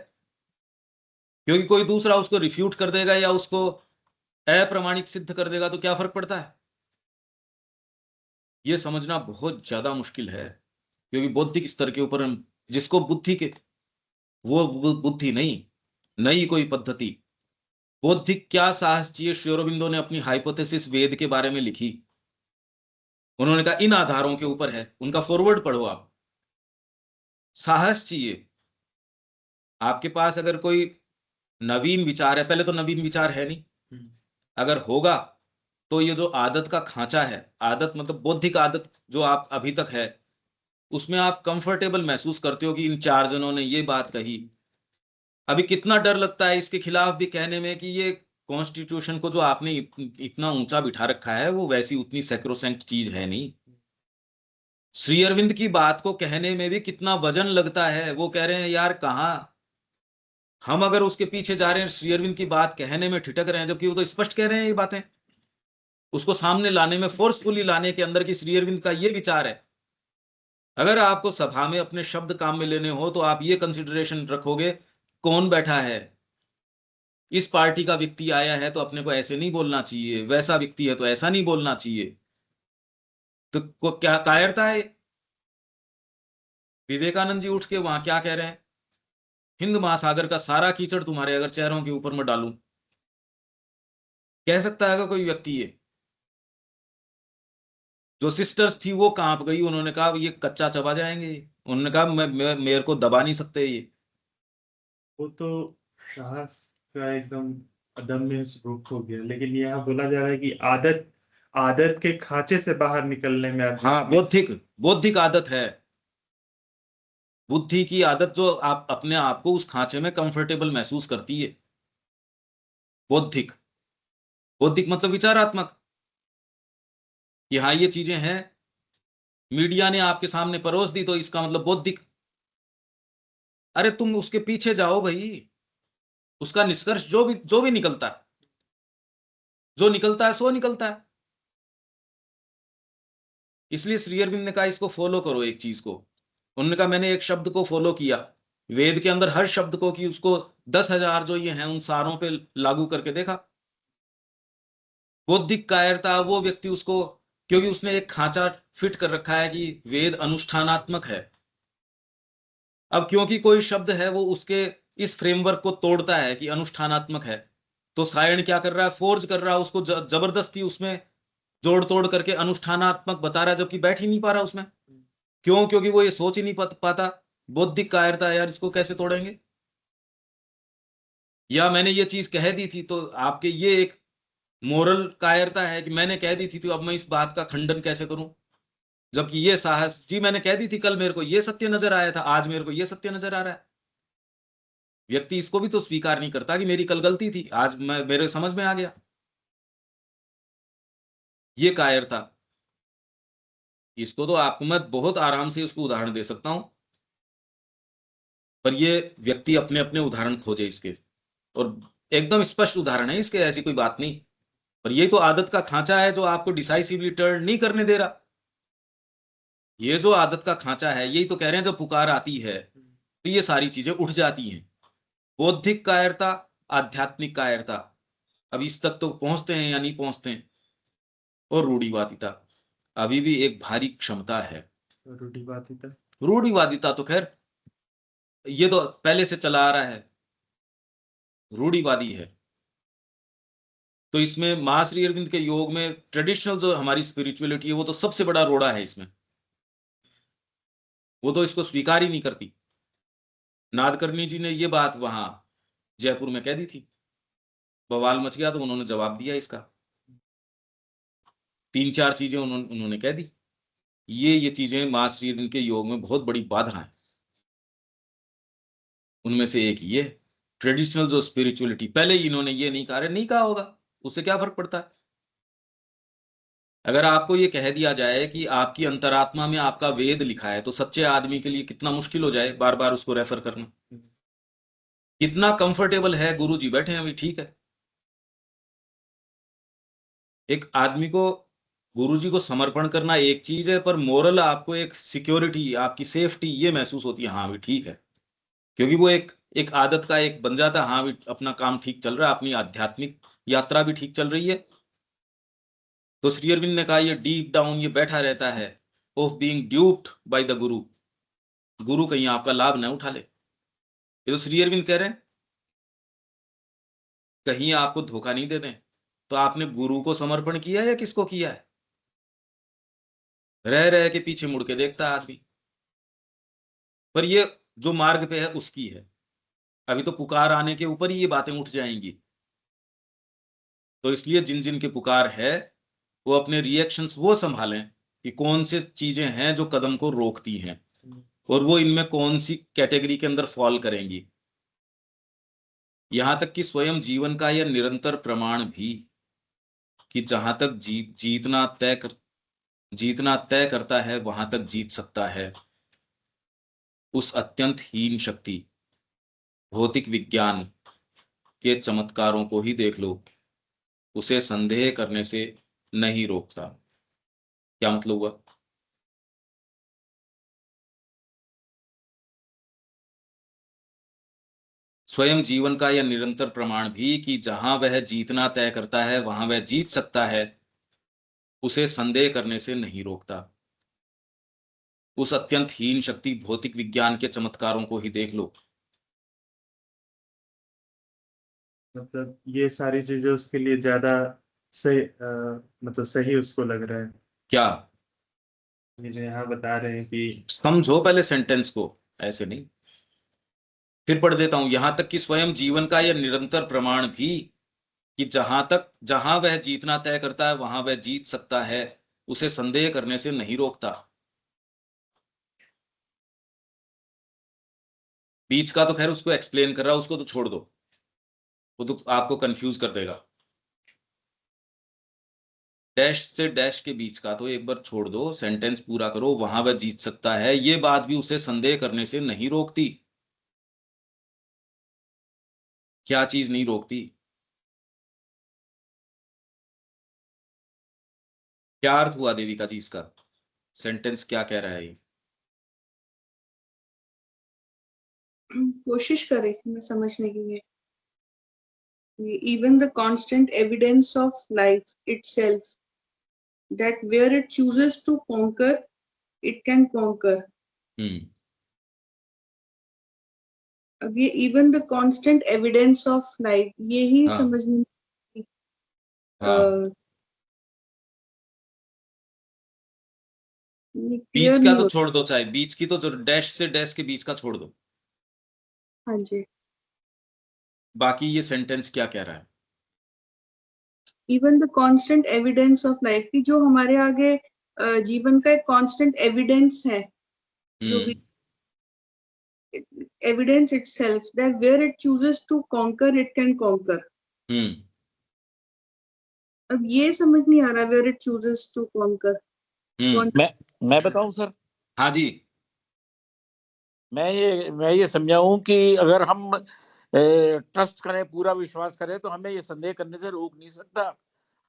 क्योंकि कोई दूसरा उसको रिफ्यूट कर देगा या उसको अप्रमाणिक सिद्ध कर देगा तो क्या फर्क पड़ता है। ये समझना बहुत ज्यादा मुश्किल है, क्योंकि बौद्धिक स्तर के ऊपर हम जिसको बुद्धि के, वो बुद्धि नहीं, नई कोई पद्धति, बौद्धिक क्या साहस चाहिए। श्री अरबिंदो ने अपनी हाइपोथेसिस वेद के बारे में लिखी, उन्होंने कहा इन आधारों के ऊपर है, उनका फॉरवर्ड पढ़ो आप। साहस चाहिए आपके पास, अगर कोई नवीन विचार है, पहले तो नवीन विचार है नहीं, अगर होगा तो ये जो आदत का खांचा है, आदत मतलब बौद्धिक आदत जो आप अभी तक है, उसमें आप कंफर्टेबल महसूस करते हो कि इन 4 जनों ने ये बात कही, अभी कितना डर लगता है इसके खिलाफ भी कहने में कि ये कॉन्स्टिट्यूशन को जो आपने इतना ऊंचा बिठा रखा है, वो वैसी उतनी सैक्रोसेंट चीज है नहीं। श्री अरविंद की बात को कहने में भी कितना वजन लगता है। वो कह रहे हैं यार कहाँ, हम अगर उसके पीछे जा रहे हैं, श्री अरविंद की बात कहने में ठिठक रहे हैं, जबकि वो तो स्पष्ट कह रहे हैं ये बातें, उसको सामने लाने में, फोर्सफुली लाने के अंदर की श्री अरविंद का ये विचार है। अगर आपको सभा में अपने शब्द काम में लेने हो तो आप ये कंसिडरेशन रखोगे, कौन बैठा है, इस पार्टी का व्यक्ति आया है तो अपने को ऐसे नहीं बोलना चाहिए, वैसा व्यक्ति है तो ऐसा नहीं बोलना चाहिए। तो क्या कायरता है। विवेकानंद जी उठ के वहां क्या कह रहे हैं, हिंद महासागर का सारा कीचड़ तुम्हारे अगर चेहरों के ऊपर में डालूं, कह सकता है कोई व्यक्ति ये। जो सिस्टर्स थी वो कांप गई, उन्होंने कहा ये कच्चा चबा जाएंगे, उन्होंने कहा मेरे को दबा नहीं सकते ये। वो तो साहस का एकदम अदम्य स्वरूप हो गया, लेकिन यहाँ बोला जा रहा है कि आदत, आदत के खांचे से बाहर निकलने में हाँ, आध्यात्मिक। बौद्धिक, बौद्धिक आदत है, बुद्धि की आदत जो आप अपने आप को उस खांचे में कंफर्टेबल महसूस करती है। बौद्धिक, बौद्धिक मतलब विचारात्मक, कि हाँ ये चीजें हैं, मीडिया ने आपके सामने परोस दी तो इसका मतलब बौद्धिक। अरे तुम उसके पीछे जाओ भाई, उसका निष्कर्ष जो भी निकलता है, जो निकलता है सो निकलता है। इसलिए श्री अरविंद ने कहा इसको फॉलो करो एक चीज को। उन्होंने कहा मैंने एक शब्द को फॉलो किया, वेद के अंदर हर शब्द को, कि उसको 10,000 जो ये हैं उन सारों पे लागू करके देखा। बौद्धिक कायरता वो व्यक्ति उसको, क्योंकि उसने एक खांचा फिट कर रखा है कि वेद अनुष्ठानात्मक है। अब क्योंकि कोई शब्द है वो उसके इस फ्रेमवर्क को तोड़ता है कि अनुष्ठानात्मक है, तो सायण क्या कर रहा है, फोर्ज कर रहा है उसको, जबरदस्ती उसमें जोड़ तोड़ करके अनुष्ठानात्मक बता रहा है, जबकि बैठ ही नहीं पा रहा उसमें। क्यों, क्योंकि वो ये सोच ही नहीं पाता, बौद्धिक कायरता है यार, इसको कैसे तोड़ेंगे। या मैंने ये चीज कह दी थी, तो आपके ये एक मोरल कायरता है कि मैंने कह दी थी तो अब मैं इस बात का खंडन कैसे करूं। जबकि ये साहस, जी मैंने कह दी थी, कल मेरे को ये सत्य नजर आया था, आज मेरे को ये सत्य नजर आ रहा है। व्यक्ति इसको भी तो स्वीकार नहीं करता कि मेरी कल गलती थी, आज मैं मेरे समझ में आ गया। ये कायरता, इसको तो आपको मैं बहुत आराम से उसको उदाहरण दे सकता हूं, पर ये व्यक्ति अपने अपने उदाहरण खोजे इसके, और एकदम स्पष्ट उदाहरण है इसके, ऐसी कोई बात नहीं। पर ये तो आदत का खांचा है जो आपको डिसाइसिवली टर्न नहीं करने दे रहा। ये जो आदत का खांचा है, यही तो कह रहे हैं जब पुकार आती है तो ये सारी चीजें उठ जाती हैं। बौद्धिक कायरता, आध्यात्मिक कायरता, अब इस तक तो पहुंचते हैं या नहीं पहुंचते हैं। और रूढ़िवादिता अभी भी एक भारी क्षमता है। रूढ़िवादिता। रूढ़िवादिता तो खैर ये तो पहले से चला आ रहा है, रूढ़िवादी है। तो इसमें महाश्री अरविंद के योग में ट्रेडिशनल जो हमारी स्पिरिचुअलिटी है वो तो सबसे बड़ा रोड़ा है इसमें, वो तो इसको स्वीकार ही नहीं करती। नादकर्णी जी ने ये बात वहां जयपुर में कह दी थी, बवाल मच गया, तो उन्होंने जवाब दिया इसका, 3-4 चीजें उन्होंने कह दी। ये चीजें महाश्री अरविंद के योग में बहुत बड़ी बाधा है। उनमें से एक ये ट्रेडिशनल जो स्पिरिचुअलिटी, पहले ही इन्होंने ये नहीं कहा, नहीं कहा होगा, उससे क्या फर्क पड़ता है। अगर आपको ये कह दिया जाए कि आपकी अंतरात्मा में आपका वेद लिखा है, तो सच्चे आदमी के लिए कितना मुश्किल हो जाए बार बार उसको रेफर करना। कितना कंफर्टेबल है, गुरु जी बैठे हैं अभी, ठीक है। एक आदमी को गुरु जी को समर्पण करना एक चीज है, पर मोरल आपको एक सिक्योरिटी, आपकी सेफ्टी ये महसूस होती है, हाँ भी ठीक है, क्योंकि वो एक एक आदत का एक बन जाता है, हाँ भी अपना काम ठीक चल रहा है, अपनी आध्यात्मिक यात्रा भी ठीक चल रही है। तो श्री अरविंद ने कहा ये डीप डाउन ये बैठा रहता है ऑफ बीइंग ड्यूप्ड बाय द गुरु, गुरु कहीं आपका लाभ न उठा ले। ये तो श्री अरविंद कह रहे हैं, कहीं आपको धोखा नहीं दे दें। तो आपने गुरु को समर्पण किया है या किसको किया है? रह रह के पीछे मुड़ के देखता है आदमी। पर ये जो मार्ग पे है उसकी है, अभी तो पुकार आने के ऊपर ही ये बातें उठ जाएंगी। तो इसलिए जिन जिन के पुकार है वो अपने रिएक्शंस वो संभालें कि कौन से चीजें हैं जो कदम को रोकती हैं, और वो इनमें कौन सी कैटेगरी के अंदर फॉल करेंगी। यहां तक कि स्वयं जीवन का यह निरंतर प्रमाण भी कि जहां तक जीतना तय करता है वहां तक जीत सकता है। उस अत्यंत हीन शक्ति भौतिक विज्ञान के चमत्कारों को ही देख लो, उसे संदेह करने से नहीं रोकता। क्या मतलब हुआ? स्वयं जीवन का यह निरंतर प्रमाण भी कि जहां वह जीतना तय करता है वहां वह जीत सकता है, उसे संदेह करने से नहीं रोकता। उस अत्यंत हीन शक्ति भौतिक विज्ञान के चमत्कारों को ही देख लो। मतलब ये सारी चीजें उसके लिए ज्यादा सही, मतलब सही उसको लग रहा है। क्या? ये जो यहाँ बता रहे हैं कि समझो पहले सेंटेंस को, ऐसे नहीं। फिर पढ़ देता हूं, यहां तक कि स्वयं जीवन का यह निरंतर प्रमाण भी कि जहां वह जीतना तय करता है वहां वह जीत सकता है, उसे संदेह करने से नहीं रोकता। बीच का तो खैर उसको एक्सप्लेन कर रहा, उसको तो छोड़ दो, वो तो आपको कंफ्यूज कर देगा। डैश से डैश के बीच का तो एक बार छोड़ दो, सेंटेंस पूरा करो। वहां वह जीत सकता है, ये बात भी उसे संदेह करने से नहीं रोकती। क्या चीज नहीं रोकती? क्या अर्थ हुआ देविका जी इसका? सेंटेंस क्या कह रहा है ये? कोशिश करें हमें समझने की है। Even the constant evidence of life itself, that where it chooses to conquer, it can conquer. अब ये even the constant evidence of life, ये ही हाँ समझ में हाँ, बीच क्लियर का नहीं तो होता। छोड़ दो, चाहे बीच की तो जो डैश से डैश के बीच का छोड़ दो, हाँ जी। बाकी ये सेंटेंस क्या कह रहा है? Even the constant evidence of life, की जो हमारे आगे जीवन का एक कांस्टेंट एविडेंस है, जो भी evidence itself, that where it chooses to conquer, it can conquer. अब ये समझ नहीं आ रहा, where it chooses to conquer. मैं बताऊं सर? हाँ जी। मैं ये समझाऊं कि अगर हम ट्रस्ट करें, पूरा विश्वास करें, तो हमें ये संदेह करने से रोक नहीं सकता।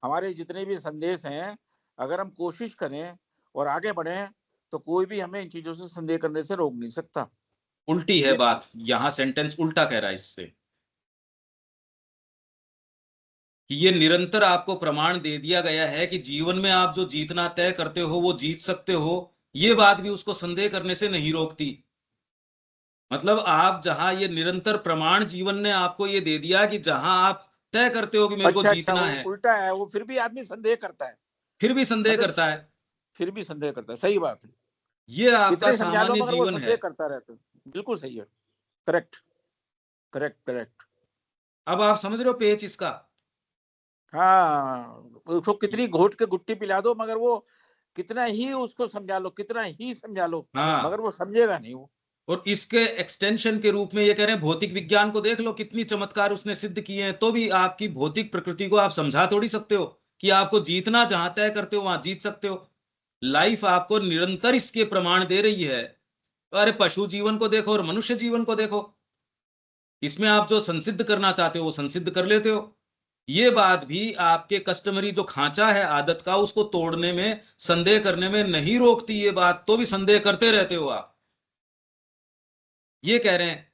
हमारे जितने भी संदेश हैं, अगर हम कोशिश करें और आगे बढ़ें, तो कोई भी हमें इन चीजों से संदेह करने से रोक नहीं सकता। उल्टी है बात, यहां सेंटेंस उल्टा कह रहा है इससे, कि ये निरंतर आपको प्रमाण दे दिया गया है कि जीवन में आप जो जीतना तय करते हो वो जीत सकते हो, ये बात भी उसको संदेह करने से नहीं रोकती। मतलब आप जहां ये निरंतर प्रमाण जीवन ने आपको ये दे दिया कि जहां आप तय करते हो कि मेरे को जीतना है, उल्टा है वो, फिर भी आदमी संदेह करता है, फिर भी संदेह करता है। फिर भी संदेह करता है, सही बात है। ये आपका सामान्य मगर वो जीवन संदेह है। करता रहता है, बिल्कुल सही है। Correct correct correct. अब आप समझ रहे हो पेच इसका? हाँ, उसको कितनी घोट के गुट्टी पिला दो, मगर वो कितना ही उसको समझा लो, कितना ही समझा लो, हाँ, मगर वो समझेगा नहीं वो। और इसके एक्सटेंशन के रूप में ये कह रहे हैं भौतिक विज्ञान को देख लो, कितनी चमत्कार उसने सिद्ध किए हैं, तो भी आपकी भौतिक प्रकृति को आप समझा थोड़ी सकते हो कि आपको जीतना जहां तय करते हो वहां जीत सकते हो। लाइफ आपको निरंतर इसके प्रमाण दे रही है। अरे पशु जीवन को देखो और मनुष्य जीवन को देखो, इसमें आप जो संसिद्ध करना चाहते हो वो संसिद्ध कर लेते हो। ये बात भी आपके कस्टमरी जो खांचा है आदत का, उसको तोड़ने में, संदेह करने में नहीं रोकती ये बात, तो भी संदेह करते रहते हो आप। ये कह रहे हैं।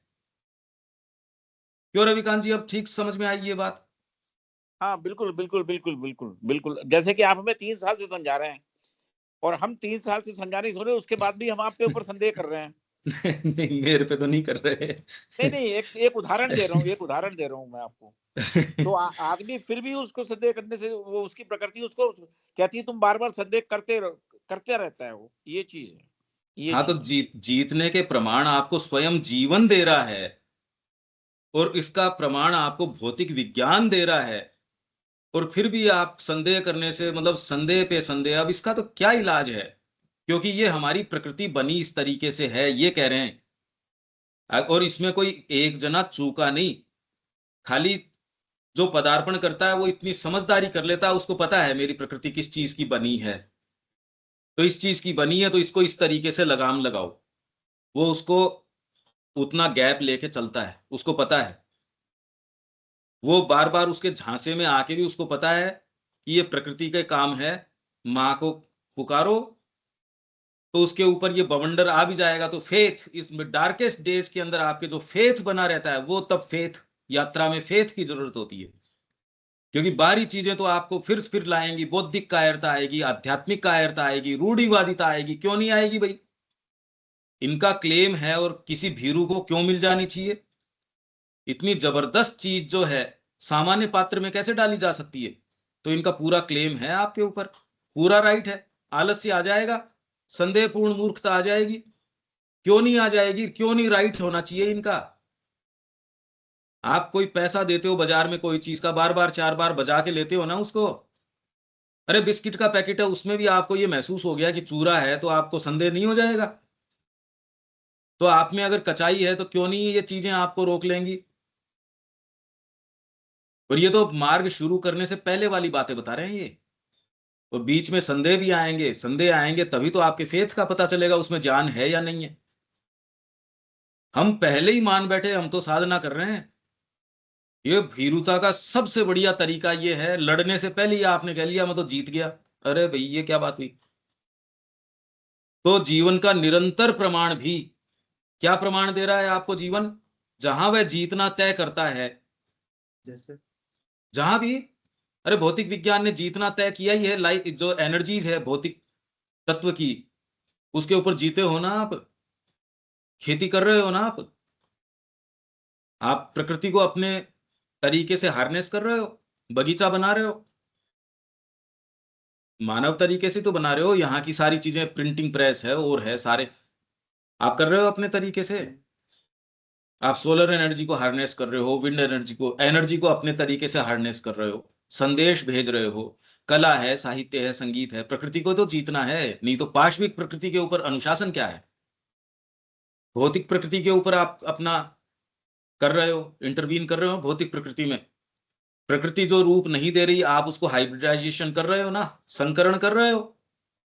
क्यों रविकांत जी, अब ठीक समझ में आई ये बात? हाँ बिल्कुल बिल्कुल बिल्कुल बिल्कुल बिल्कुल, जैसे कि आप हमें 3 साल से समझा रहे हैं और हम 3 साल से समझाने सुन रहे हैं, उसके बाद भी हम आपके ऊपर संदेह कर रहे हैं। नहीं, मेरे पे तो नहीं कर रहे। नहीं नहीं, एक उदाहरण दे रहा हूँ, एक उदाहरण दे रहा हूँ मैं आपको। तो आदमी फिर भी उसको संदेह करने से, वो उसकी प्रकृति उसको कहती है तुम बार बार संदेह करते रहता है, वो ये चीज है, ये हाँ, तो चीज है। जीतने के प्रमाण आपको स्वयं जीवन दे रहा है, और इसका प्रमाण आपको भौतिक विज्ञान दे रहा है, और फिर भी आप संदेह करने से, मतलब संदेह पे संदेह, अब इसका तो क्या इलाज है? क्योंकि ये हमारी प्रकृति बनी इस तरीके से है, ये कह रहे हैं। और इसमें कोई एक जना चूका नहीं, खाली जो पदार्पण करता है वो इतनी समझदारी कर लेता है, उसको पता है मेरी प्रकृति किस चीज की बनी है, तो इस चीज की बनी है तो इसको इस तरीके से लगाम लगाओ। वो उसको उतना गैप लेके चलता है, उसको पता है। वो बार बार उसके झांसे में आके भी उसको पता है कि ये प्रकृति के काम है। माँ को पुकारो तो उसके ऊपर ये बवंडर आ भी जाएगा, तो फेथ, इस डार्केस्ट डेज के अंदर आपके जो फेथ बना रहता है, वो तब फेथ यात्रा में फेथ की जरूरत होती है। क्योंकि बाहरी चीजें तो आपको फिर लाएंगी, बौद्धिक कायरता आएगी, आध्यात्मिक कायरता आएगी, रूढ़िवादिता आएगी, क्यों नहीं आएगी भाई? इनका क्लेम है और किसी भीरू को क्यों मिल जानी चाहिए? इतनी जबरदस्त चीज जो है सामान्य पात्र में कैसे डाली जा सकती है? तो इनका पूरा क्लेम है आपके ऊपर, पूरा राइट है। आलस्य आ जाएगा, संदेहपूर्ण मूर्खता आ जाएगी, क्यों नहीं आ जाएगी? क्यों नहीं राइट होना चाहिए इनका? आप कोई पैसा देते हो बाजार में कोई चीज का, बार बार 4 बार बजा के लेते हो ना उसको। अरे बिस्किट का पैकेट है, उसमें भी आपको ये महसूस हो गया कि चूरा है, तो आपको संदेह नहीं हो जाएगा? तो आप में अगर कचाई है तो क्यों नहीं ये चीजें आपको रोक लेंगी? और ये तो मार्ग शुरू करने से पहले वाली बातें बता रहे हैं ये। तो बीच में संदेह भी आएंगे, संदेह आएंगे तभी तो आपके फेथ का पता चलेगा उसमें जान है या नहीं है। हम पहले ही मान बैठे हम तो साधना कर रहे हैं। ये भीरुता का सबसे बढ़िया तरीका ये है, लड़ने से पहले ही आपने कह लिया मैं तो जीत गया। अरे भाई, ये क्या बात हुई? तो जीवन का निरंतर प्रमाण भी क्या प्रमाण दे रहा है आपको? जीवन जहां वह जीतना तय करता है, जैसे जहां भी, अरे भौतिक विज्ञान ने जीतना तय किया ही है। लाइफ जो एनर्जीज है भौतिक तत्व की, उसके ऊपर जीते हो ना आप। खेती कर रहे हो ना आप प्रकृति को अपने तरीके से हार्नेस कर रहे हो, बगीचा बना रहे हो, मानव तरीके से तो बना रहे हो। यहाँ की सारी चीजें, प्रिंटिंग प्रेस है और है, सारे आप कर रहे हो अपने तरीके से। आप सोलर एनर्जी को हार्नेस कर रहे हो, विंड एनर्जी को अपने तरीके से हार्नेस कर रहे हो, संदेश भेज रहे हो। कला है, साहित्य है, संगीत है, प्रकृति को तो जीतना है। नहीं तो पाश्विक प्रकृति के ऊपर अनुशासन क्या है? भौतिक प्रकृति के ऊपर आप अपना कर रहे हो, इंटरवीन कर रहे हो भौतिक प्रकृति में। प्रकृति जो रूप नहीं दे रही, आप उसको हाइब्रिडाइजेशन कर रहे हो ना, संकरण कर रहे हो।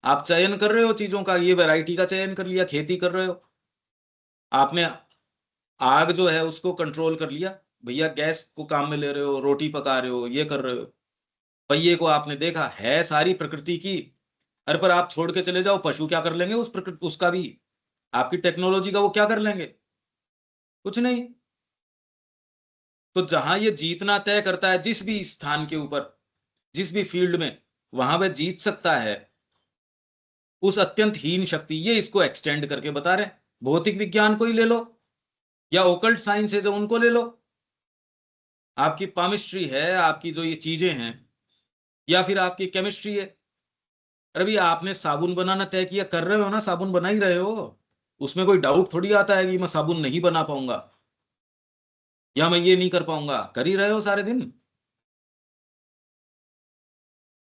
आप चयन कर रहे हो चीजों का, ये वैरायटी का चयन कर लिया, खेती कर रहे हो आपने। आग जो है उसको कंट्रोल कर लिया, भैया गैस को काम में ले रहे हो, रोटी पका रहे हो, ये कर रहे हो। पहिए को आपने देखा है सारी प्रकृति की। अरे पर आप छोड़ के चले जाओ, पशु क्या कर लेंगे उस प्रकृति, उसका भी आपकी टेक्नोलॉजी का वो क्या कर लेंगे? कुछ नहीं। तो जहां ये जीतना तय करता है जिस भी स्थान के ऊपर, जिस भी फील्ड में, वहां वह जीत सकता है। उस अत्यंत हीन शक्ति, ये इसको एक्सटेंड करके बता रहे हैं। भौतिक विज्ञान को ही ले लो, या ओकल्ट साइंसेज है उनको ले लो, आपकी पामिस्ट्री है, आपकी जो ये चीजें हैं, या फिर आपकी केमिस्ट्री है। अरे भैया, आपने साबुन बनाना तय किया, कर रहे हो ना, साबुन बना ही रहे हो। उसमें कोई डाउट थोड़ी आता है कि मैं साबुन नहीं बना पाऊंगा या मैं ये नहीं कर पाऊंगा, कर ही रहे हो सारे दिन।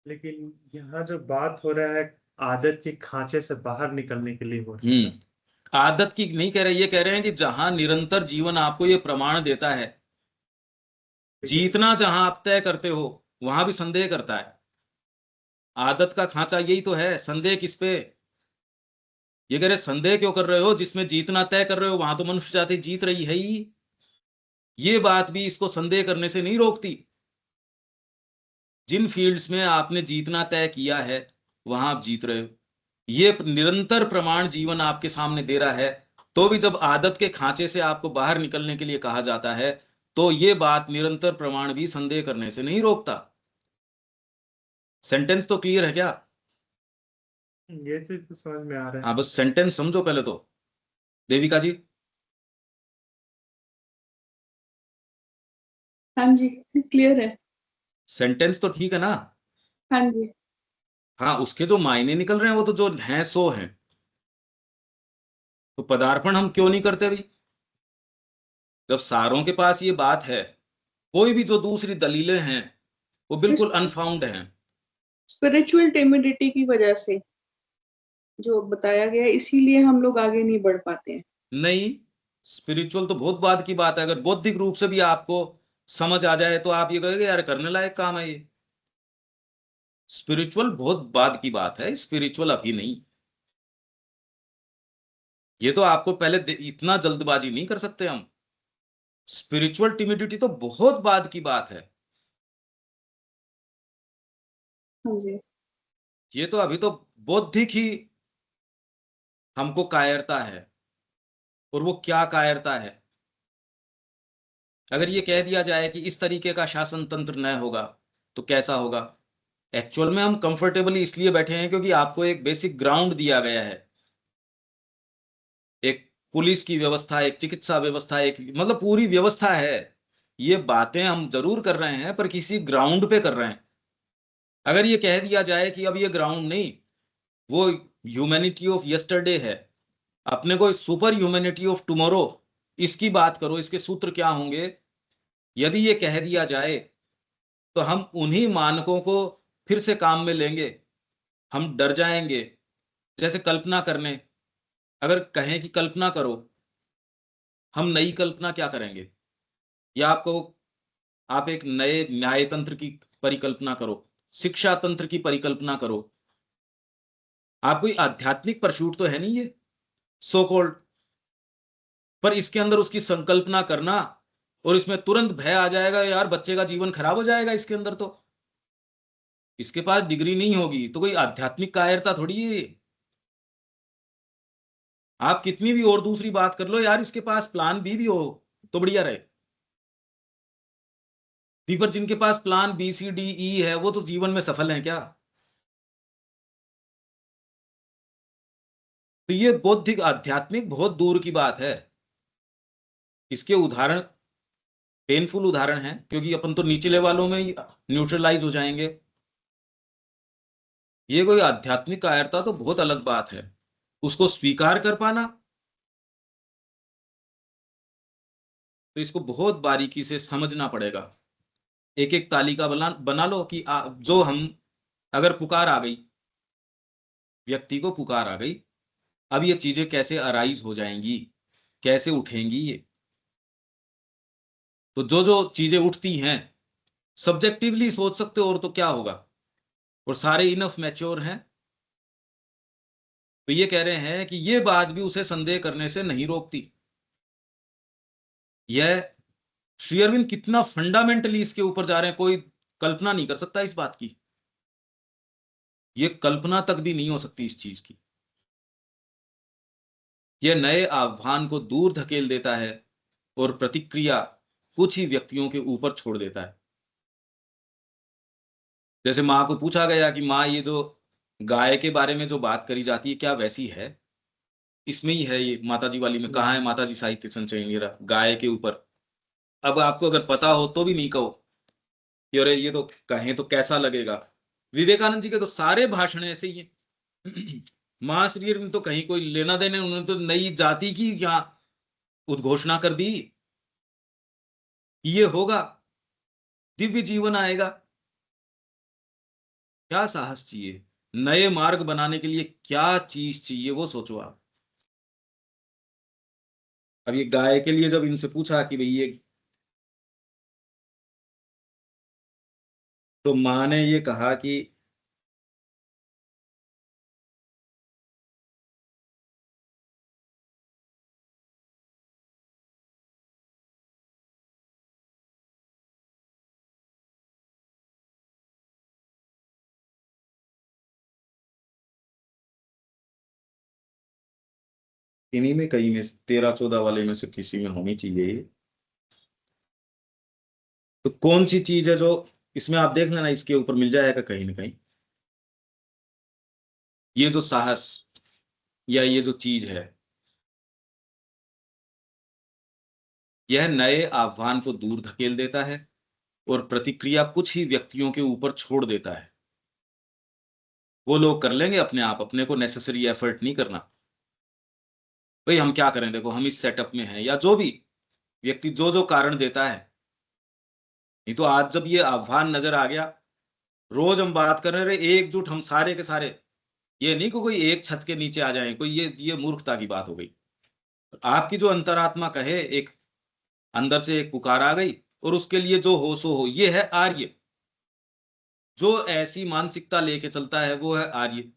लेकिन यहाँ जो बात हो रहा है आदत के खांचे से बाहर निकलने के लिए हो रहा है। आदत की नहीं कह रहे, ये कह रहे हैं कि जहां निरंतर जीवन आपको ये प्रमाण देता है, जीतना जहां आप तय करते हो वहां भी संदेह करता है। आदत का खांचा यही तो है, संदेह किस पे? ये कह रहे संदेह क्यों कर रहे हो, जिसमें जीतना तय कर रहे हो वहां तो मनुष्य जाति जीत रही है ही। ये बात भी इसको संदेह करने से नहीं रोकती। जिन फील्ड्स में आपने जीतना तय किया है वहां आप जीत रहे हो, ये निरंतर प्रमाण जीवन आपके सामने दे रहा है। तो भी जब आदत के खांचे से आपको बाहर निकलने के लिए कहा जाता है, तो ये बात निरंतर प्रमाण भी संदेह करने से नहीं रोकता। सेंटेंस तो क्लियर है क्या? ये चीज तो समझ में आ रहा है। हाँ, बस सेंटेंस समझो पहले तो। देविका जी, हाँ जी, क्लियर है। सेंटेंस तो ठीक है ना? हाँ जी। हाँ, उसके जो मायने निकल रहे हैं वो तो जो हैं सो हैं। तो पदार्पण हम क्यों नहीं करते भाई? जब सारों के पास ये बात है, कोई भी जो दूसरी दलीलें हैं वो बिल्कुल अनफाउंड हैं। स्पिरिचुअल टिमिडिटी की वजह से जो बताया गया है, इसीलिए हम लोग आगे नहीं बढ़ पाते हैं। नहीं, स्पिरिचुअल तो बहुत बाद की बात है। अगर बौद्धिक रूप से भी आपको समझ आ जाए तो आप ये कहोगे यार करने लायक काम है ये। स्पिरिचुअल बहुत बाद की बात है, स्पिरिचुअल अभी नहीं। ये तो आपको पहले इतना जल्दबाजी नहीं कर सकते हम। स्पिरिचुअल टिमिडिटी तो बहुत बाद की बात है। हाँ जी। ये तो अभी तो बौद्धिक ही हमको कायरता है। और वो क्या कायरता है? अगर ये कह दिया जाए कि इस तरीके का शासन तंत्र न होगा तो कैसा होगा? एक्चुअल में हम कंफर्टेबली इसलिए बैठे हैं क्योंकि आपको एक बेसिक ग्राउंड दिया गया है। एक पुलिस की व्यवस्था, एक चिकित्सा व्यवस्था, एक मतलब पूरी व्यवस्था है। ये बातें हम जरूर कर रहे हैं पर किसी ग्राउंड पे कर रहे हैं। अगर ये कह दिया जाए कि अब ये ग्राउंड नहीं, वो ह्यूमैनिटी ऑफ यस्टरडे है, अपने को सुपर ह्यूमैनिटी ऑफ टुमारो, इसकी बात करो, इसके सूत्र क्या होंगे? यदि ये कह दिया जाए तो हम उन्हीं मानकों को फिर से काम में लेंगे। हम डर जाएंगे। जैसे कल्पना करने, अगर कहें कि कल्पना करो, हम नई कल्पना क्या करेंगे? या आपको, आप एक नए न्याय तंत्र की परिकल्पना करो, शिक्षा तंत्र की परिकल्पना करो। आप कोई आध्यात्मिक परशूट तो है नहीं ये, सो कॉल्ड। पर इसके अंदर उसकी संकल्पना करना और इसमें तुरंत भय आ जाएगा यार बच्चे का जीवन खराब हो जाएगा इसके अंदर, तो इसके पास डिग्री नहीं होगी तो कोई आध्यात्मिक कायरता थोड़ी है ये। आप कितनी भी और दूसरी बात कर लो यार, इसके पास प्लान बी भी हो तो बढ़िया रहे। पर जिनके पास plan B C D E है वो तो जीवन में सफल हैं क्या? तो ये बौद्धिक आध्यात्मिक बहुत दूर की बात है। इसके उदाहरण पेनफुल उदाहरण हैं क्योंकि अपन तो निचले वालों में ही न्यूट्रलाइज हो जाएंगे। ये कोई आध्यात्मिक कायरता तो बहुत अलग बात है, उसको स्वीकार कर पाना। तो इसको बहुत बारीकी से समझना पड़ेगा। एक एक तालिका बना लो कि जो हम, अगर पुकार आ गई, व्यक्ति को पुकार आ गई, अब ये चीजें कैसे अराइज हो जाएंगी, कैसे उठेंगी ये? तो जो जो चीजें उठती हैं सब्जेक्टिवली सोच सकते हो और तो क्या होगा, और सारे इनफ मैच्योर हैं। तो ये कह रहे हैं कि ये बात भी उसे संदेह करने से नहीं रोकती। यह श्री अरविंद कितना फंडामेंटली इसके ऊपर जा रहे हैं, कोई कल्पना नहीं कर सकता इस बात की। ये कल्पना तक भी नहीं हो सकती इस चीज की। यह नए आह्वान को दूर धकेल देता है और प्रतिक्रिया कुछ ही व्यक्तियों के ऊपर छोड़ देता है। जैसे माँ को पूछा गया कि माँ ये जो गाय के बारे में जो बात करी जाती है क्या वैसी है? इसमें ही है ये माताजी वाली में, कहाँ है माताजी साहित्य संचय मेरा गाय के ऊपर। अब आपको अगर पता हो तो भी नहीं कहो कि अरे ये तो कहें तो कैसा लगेगा। विवेकानंद जी के तो सारे भाषण ऐसे ही हैं। महाश्री में तो कहीं कोई लेना देने, उन्होंने तो नई जाति की यहाँ उद्घोषणा कर दी। ये होगा, दिव्य जीवन आएगा। क्या साहस चाहिए, नए मार्ग बनाने के लिए क्या चीज चाहिए वो सोचो आप। अब ये गाय के लिए जब इनसे पूछा कि भाई ये, तो माँ ने ये कहा कि इन्हीं में कहीं में 13-14 वाले में से किसी में होनी चाहिए ये। तो कौन सी चीज है जो इसमें आप देख लेना, इसके ऊपर मिल जाएगा कहीं ना कहीं। ये जो साहस या ये जो चीज है, यह नए आह्वान को दूर धकेल देता है और प्रतिक्रिया कुछ ही व्यक्तियों के ऊपर छोड़ देता है। वो लोग कर लेंगे अपने आप, अपने को नेसेसरी एफर्ट नहीं करना। भाई हम क्या करें, देखो हम इस सेटअप में हैं, या जो भी व्यक्ति जो जो कारण देता है। नहीं तो आज जब ये आह्वान नजर आ गया, रोज हम बात कर रहे हैं एकजुट हम सारे के सारे, ये नहीं को कोई एक छत के नीचे आ जाए, कोई ये मूर्खता की बात हो गई। आपकी जो अंतरात्मा कहे, एक अंदर से एक पुकार आ गई, और उसके लिए जो हो सो हो, ये है आर्य। जो ऐसी मानसिकता लेके चलता है वो है आर्य,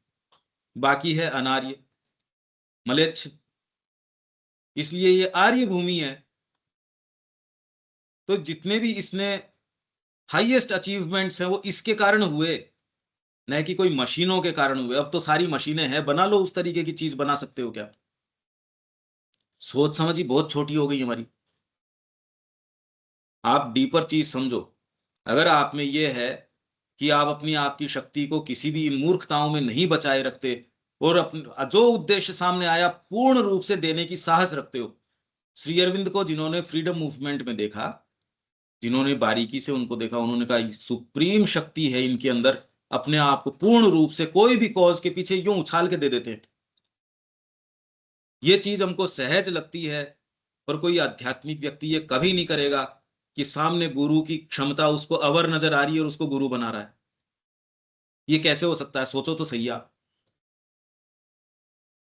बाकी है अनार्य, मलेच्छ। इसलिए ये आर्य भूमि है। तो जितने भी इसने हाईएस्ट अचीवमेंट्स हैं वो इसके कारण हुए, न कि कोई मशीनों के कारण हुए। अब तो सारी मशीनें हैं, बना लो उस तरीके की चीज बना सकते हो क्या? सोच समझ ही बहुत छोटी हो गई हमारी। आप डीपर चीज समझो। अगर आप में ये है कि आप अपनी आपकी शक्ति को किसी भी मूर्खताओं में नहीं बचाए रखते, और जो उद्देश्य सामने आया पूर्ण रूप से देने की साहस रखते हो। श्री अरविंद को जिन्होंने फ्रीडम मूवमेंट में देखा, जिन्होंने बारीकी से उनको देखा, उन्होंने कहा सुप्रीम शक्ति है इनके अंदर, अपने आप को पूर्ण रूप से कोई भी कॉज के पीछे यूं उछाल के दे देते हैं। ये चीज हमको सहज लगती है, पर कोई आध्यात्मिक व्यक्ति ये कभी नहीं करेगा कि सामने गुरु की क्षमता उसको अवर नजर आ रही है और उसको गुरु बना रहा है। ये कैसे हो सकता है? सोचो तो सही आप।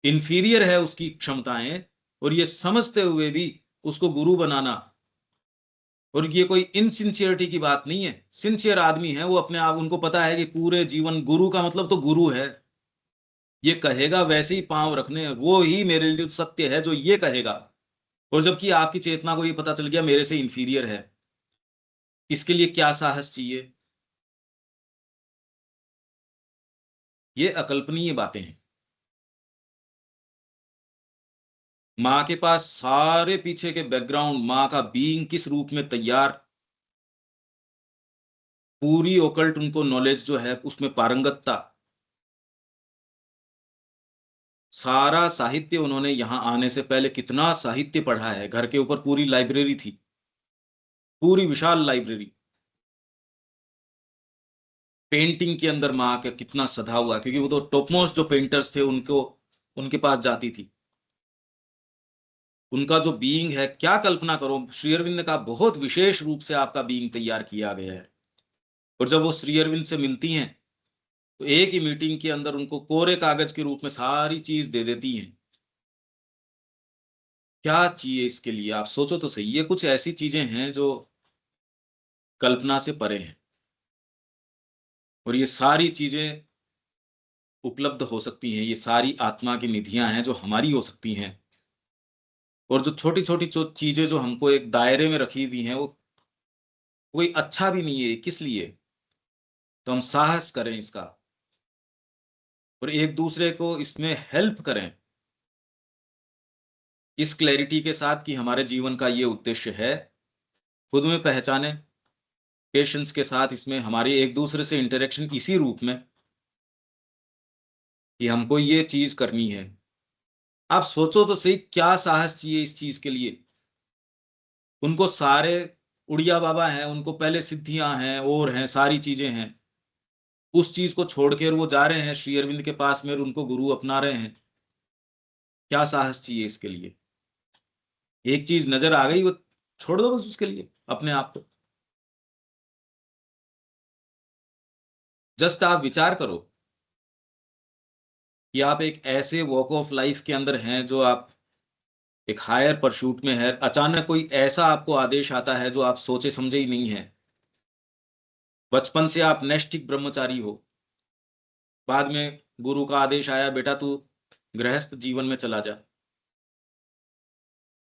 इंफीरियर है उसकी क्षमताएं, और ये समझते हुए भी उसको गुरु बनाना। और ये कोई इनसिंसियरिटी की बात नहीं है, सिंसियर आदमी है वो अपने आप, उनको पता है कि पूरे जीवन गुरु का मतलब तो गुरु है। ये कहेगा वैसे ही पांव रखने, वो ही मेरे लिए सत्य है जो ये कहेगा। और जबकि आपकी चेतना को ये पता चल गया मेरे से इंफीरियर है, इसके लिए क्या साहस चाहिए? ये अकल्पनीय बातें हैं। माँ के पास सारे पीछे के बैकग्राउंड, माँ का बीइंग किस रूप में तैयार, पूरी ओकल्ट उनको नॉलेज जो है उसमें पारंगतता, सारा साहित्य उन्होंने यहां आने से पहले कितना साहित्य पढ़ा है। घर के ऊपर पूरी लाइब्रेरी थी, पूरी विशाल लाइब्रेरी। पेंटिंग के अंदर माँ का कितना सधा हुआ, क्योंकि वो तो टॉपमोस्ट जो पेंटर्स थे उनको उनके पास जाती थी। उनका जो बीइंग है, क्या कल्पना करो, श्री अरविंद का बहुत विशेष रूप से आपका बीइंग तैयार किया गया है। और जब वो श्री अरविंद से मिलती हैं तो एक ही मीटिंग के अंदर उनको कोरे कागज के रूप में सारी चीज दे देती हैं। क्या चाहिए इसके लिए? आप सोचो तो सही। ये कुछ ऐसी चीजें हैं जो कल्पना से परे हैं, और ये सारी चीजें उपलब्ध हो सकती हैं। ये सारी आत्मा की निधियां हैं जो हमारी हो सकती हैं। और जो छोटी छोटी चीजें जो हमको एक दायरे में रखी हुई हैं, वो कोई अच्छा भी नहीं है। किस लिए? तो हम साहस करें इसका, और एक दूसरे को इसमें हेल्प करें, इस क्लैरिटी के साथ कि हमारे जीवन का ये उद्देश्य है। खुद में पहचाने, पेशेंस के साथ इसमें हमारी एक दूसरे से इंटरेक्शन इसी रूप में कि हमको ये चीज करनी है। आप सोचो तो सही, क्या साहस चाहिए इस चीज के लिए? उनको सारे उड़िया बाबा हैं, उनको पहले सिद्धियां हैं और हैं, सारी चीजें हैं। उस चीज को छोड़ के वो जा रहे हैं श्री अरविंद के पास में, उनको गुरु अपना रहे हैं। क्या साहस चाहिए इसके लिए? एक चीज नजर आ गई, वो छोड़ दो बस उसके लिए अपने आप को। जस्ट आप विचार करो कि आप एक ऐसे वॉक ऑफ लाइफ के अंदर हैं जो आप एक हायर परसूट में है। अचानक कोई ऐसा आपको आदेश आता है जो आप सोचे समझे ही नहीं है। बचपन से आप नैष्ठिक ब्रह्मचारी हो, बाद में गुरु का आदेश आया बेटा तू गृहस्थ जीवन में चला जा,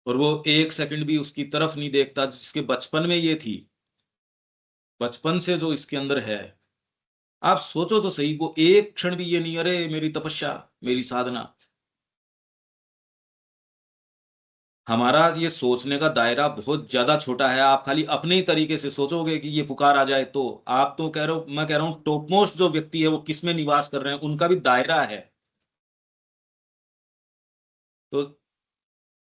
और वो एक सेकंड भी उसकी तरफ नहीं देखता जिसके बचपन में ये थी, बचपन से जो इसके अंदर है। आप सोचो तो सही, वो एक क्षण भी ये नहीं अरे मेरी तपस्या, मेरी साधना। हमारा ये सोचने का दायरा बहुत ज्यादा छोटा है। आप खाली अपने ही तरीके से सोचोगे कि ये पुकार आ जाए, तो आप तो कह रहे हो, मैं कह रहा हूं टॉप मोस्ट जो व्यक्ति है वो किस में निवास कर रहे हैं, उनका भी दायरा है। तो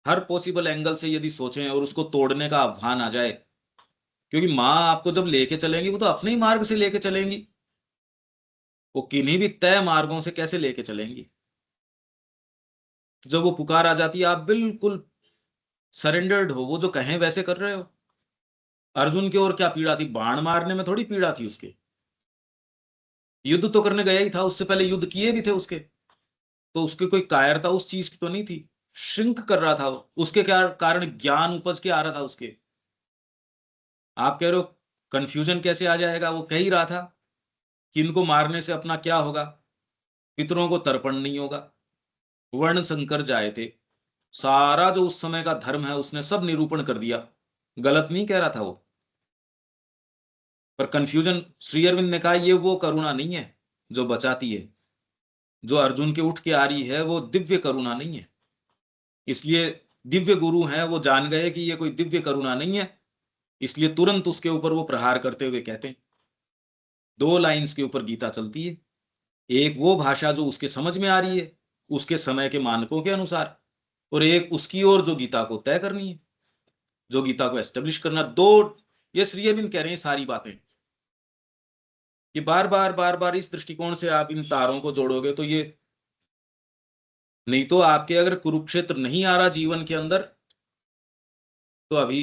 हर पॉसिबल एंगल से यदि सोचें और उसको तोड़ने का आह्वान आ जाए, क्योंकि माँ आपको जब लेके चलेंगी वो तो अपने ही मार्ग से लेके चलेंगी, वो किन्हीं भी तय मार्गों से कैसे लेके चलेंगी। जब वो पुकार आ जाती है, आप बिल्कुल सरेंडर्ड हो, वो जो कहें वैसे कर रहे हो। अर्जुन की ओर क्या पीड़ा थी? बाण मारने में थोड़ी पीड़ा थी उसके, युद्ध तो करने गया ही था, उससे पहले युद्ध किए भी थे उसके। तो उसके कोई कायरता उस चीज की तो नहीं थी, श्रिंक कर रहा था वो। उसके क्या कारण ज्ञान उपज के आ रहा था उसके। आप कह रहे हो कंफ्यूजन कैसे आ जाएगा? वो कह ही रहा था कि इनको मारने से अपना क्या होगा, पितरों को तर्पण नहीं होगा, वर्ण संकर जाए थे। सारा जो उस समय का धर्म है उसने सब निरूपण कर दिया। गलत नहीं कह रहा था वो। पर कंफ्यूजन, श्री अरविंद ने कहा ये वो करुणा नहीं है जो बचाती है। जो अर्जुन के उठ के आ रही है वो दिव्य करुणा नहीं है। इसलिए दिव्य गुरु हैं, वो जान गए कि ये कोई दिव्य करुणा नहीं है, इसलिए तुरंत उसके ऊपर वो प्रहार करते हुए कहते हैं। दो लाइंस के ऊपर गीता चलती है। एक वो भाषा जो उसके समझ में आ रही है उसके समय के मानकों के अनुसार, और एक उसकी ओर जो गीता को तय करनी है, जो गीता को एस्टेब्लिश करना। दो, ये श्री अरविंद कह रहे हैं सारी बातें, कि बार बार बार बार इस दृष्टिकोण से आप इन तारों को जोड़ोगे तो ये, नहीं तो आपके अगर कुरुक्षेत्र नहीं आ रहा जीवन के अंदर, तो अभी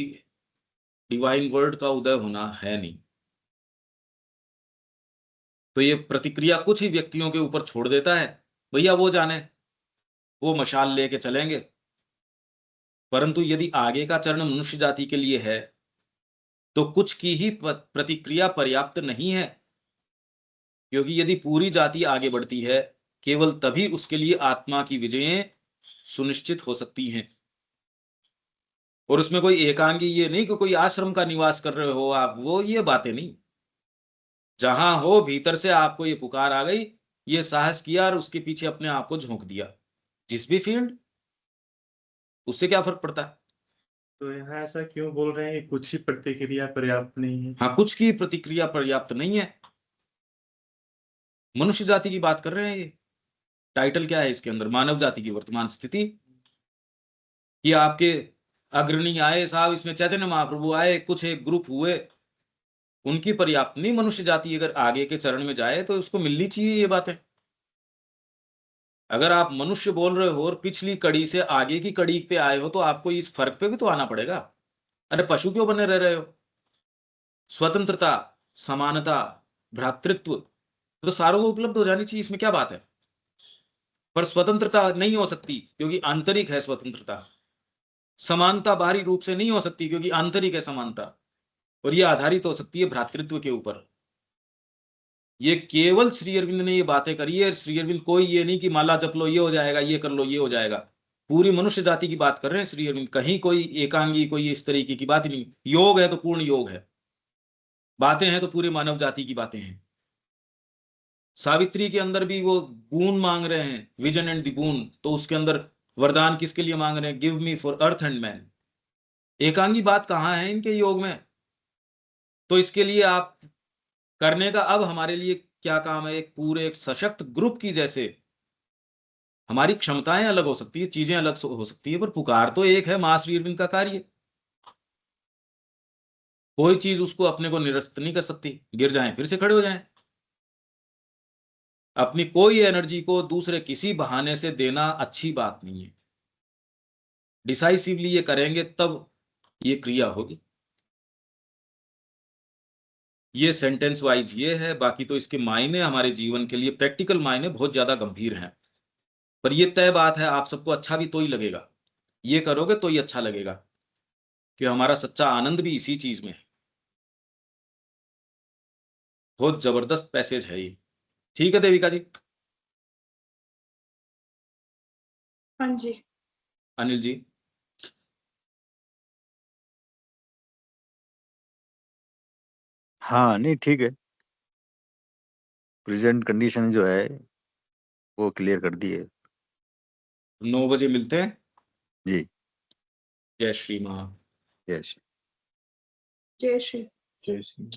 डिवाइन वर्ड का उदय होना है नहीं। तो ये प्रतिक्रिया कुछ ही व्यक्तियों के ऊपर छोड़ देता है, भैया वो जाने, वो मशाल लेके चलेंगे। परंतु यदि आगे का चरण मनुष्य जाति के लिए है, तो कुछ की ही प्रतिक्रिया पर्याप्त नहीं है। क्योंकि यदि पूरी जाति आगे बढ़ती है, केवल तभी उसके लिए आत्मा की विजयें सुनिश्चित हो सकती हैं। और उसमें कोई एकांगी ये नहीं कि कोई आश्रम का निवास कर रहे हो आप, वो ये बातें नहीं। जहां हो भीतर से आपको ये पुकार आ गई, ये साहस किया और उसके पीछे अपने आप को झोंक दिया, जिस भी फील्ड, उससे क्या फर्क पड़ता है। तो यहाँ ऐसा क्यों बोल रहे हैं कि कुछ ही प्रतिक्रिया पर्याप्त नहीं है? हाँ, कुछ की प्रतिक्रिया पर्याप्त नहीं है। मनुष्य जाति की बात कर रहे हैं ये। टाइटल क्या है इसके अंदर? मानव जाति की वर्तमान स्थिति। कि आपके अग्रणी आए साहब, इसमें चैतन्य महाप्रभु आए, कुछ एक ग्रुप हुए, उनकी पर्याप्त नहीं। मनुष्य जाति अगर आगे के चरण में जाए तो उसको मिलनी चाहिए ये बातें। अगर आप मनुष्य बोल रहे हो और पिछली कड़ी से आगे की कड़ी पे आए हो, तो आपको इस फर्क पे भी तो आना पड़ेगा। अरे पशु क्यों बने रह रहे हो? स्वतंत्रता, समानता, भ्रातृत्व तो सारों को उपलब्ध हो जानी चाहिए, इसमें क्या बात है। पर स्वतंत्रता नहीं हो सकती क्योंकि आंतरिक है स्वतंत्रता। समानता बाहरी रूप से नहीं हो सकती क्योंकि आंतरिक है समानता। और ये आधारित हो सकती है भ्रातृत्व के ऊपर। ये केवल श्री अरविंद ने ये बातें करी है। श्री अरविंद कोई ये नहीं कि माला जप लो ये हो जाएगा, ये कर लो ये हो जाएगा। पूरी मनुष्य जाति की बात कर रहे हैं श्री अरविंद, कहीं कोई एकांगी कोई इस तरीके की बात ही नहीं। योग है तो पूर्ण योग है, बातें हैं तो पूरी मानव जाति की बातें हैं। सावित्री के अंदर भी वो बून मांग रहे हैं, विजन एंड द बून, तो उसके अंदर वरदान किसके लिए मांग रहे हैं? Give me for earth and man. एकांगी बात कहाँ है इनके योग में? तो इसके लिए आप करने का अब हमारे लिए क्या काम है? एक पूरे एक सशक्त ग्रुप की जैसे हमारी क्षमताएं अलग हो सकती है, चीजें अलग हो सकती है, पर पुकार तो एक है, मां श्री अरविंद का कार्य। कोई चीज उसको अपने को निरस्त नहीं कर सकती। गिर जाएं फिर से खड़े हो जाएं। अपनी कोई एनर्जी को दूसरे किसी बहाने से देना अच्छी बात नहीं है। डिसाइसिवली ये करेंगे तब ये क्रिया होगी। ये सेंटेंस वाइज ये है, बाकी तो इसके मायने हमारे जीवन के लिए प्रैक्टिकल मायने बहुत ज्यादा गंभीर हैं। पर ये तय बात है, आप सबको अच्छा भी तो ही लगेगा, ये करोगे तो ही अच्छा लगेगा, कि हमारा सच्चा आनंद भी इसी चीज में है। बहुत जबरदस्त पैसेज है ये। ठीक है देविका जी। हाँ जी। अनिल जी। हाँ नहीं ठीक है, प्रेजेंट कंडीशन जो है वो क्लियर कर दी है। 9 बजे मिलते हैं। जी। जय श्री माँ। जय श्री जय श्री जय श्री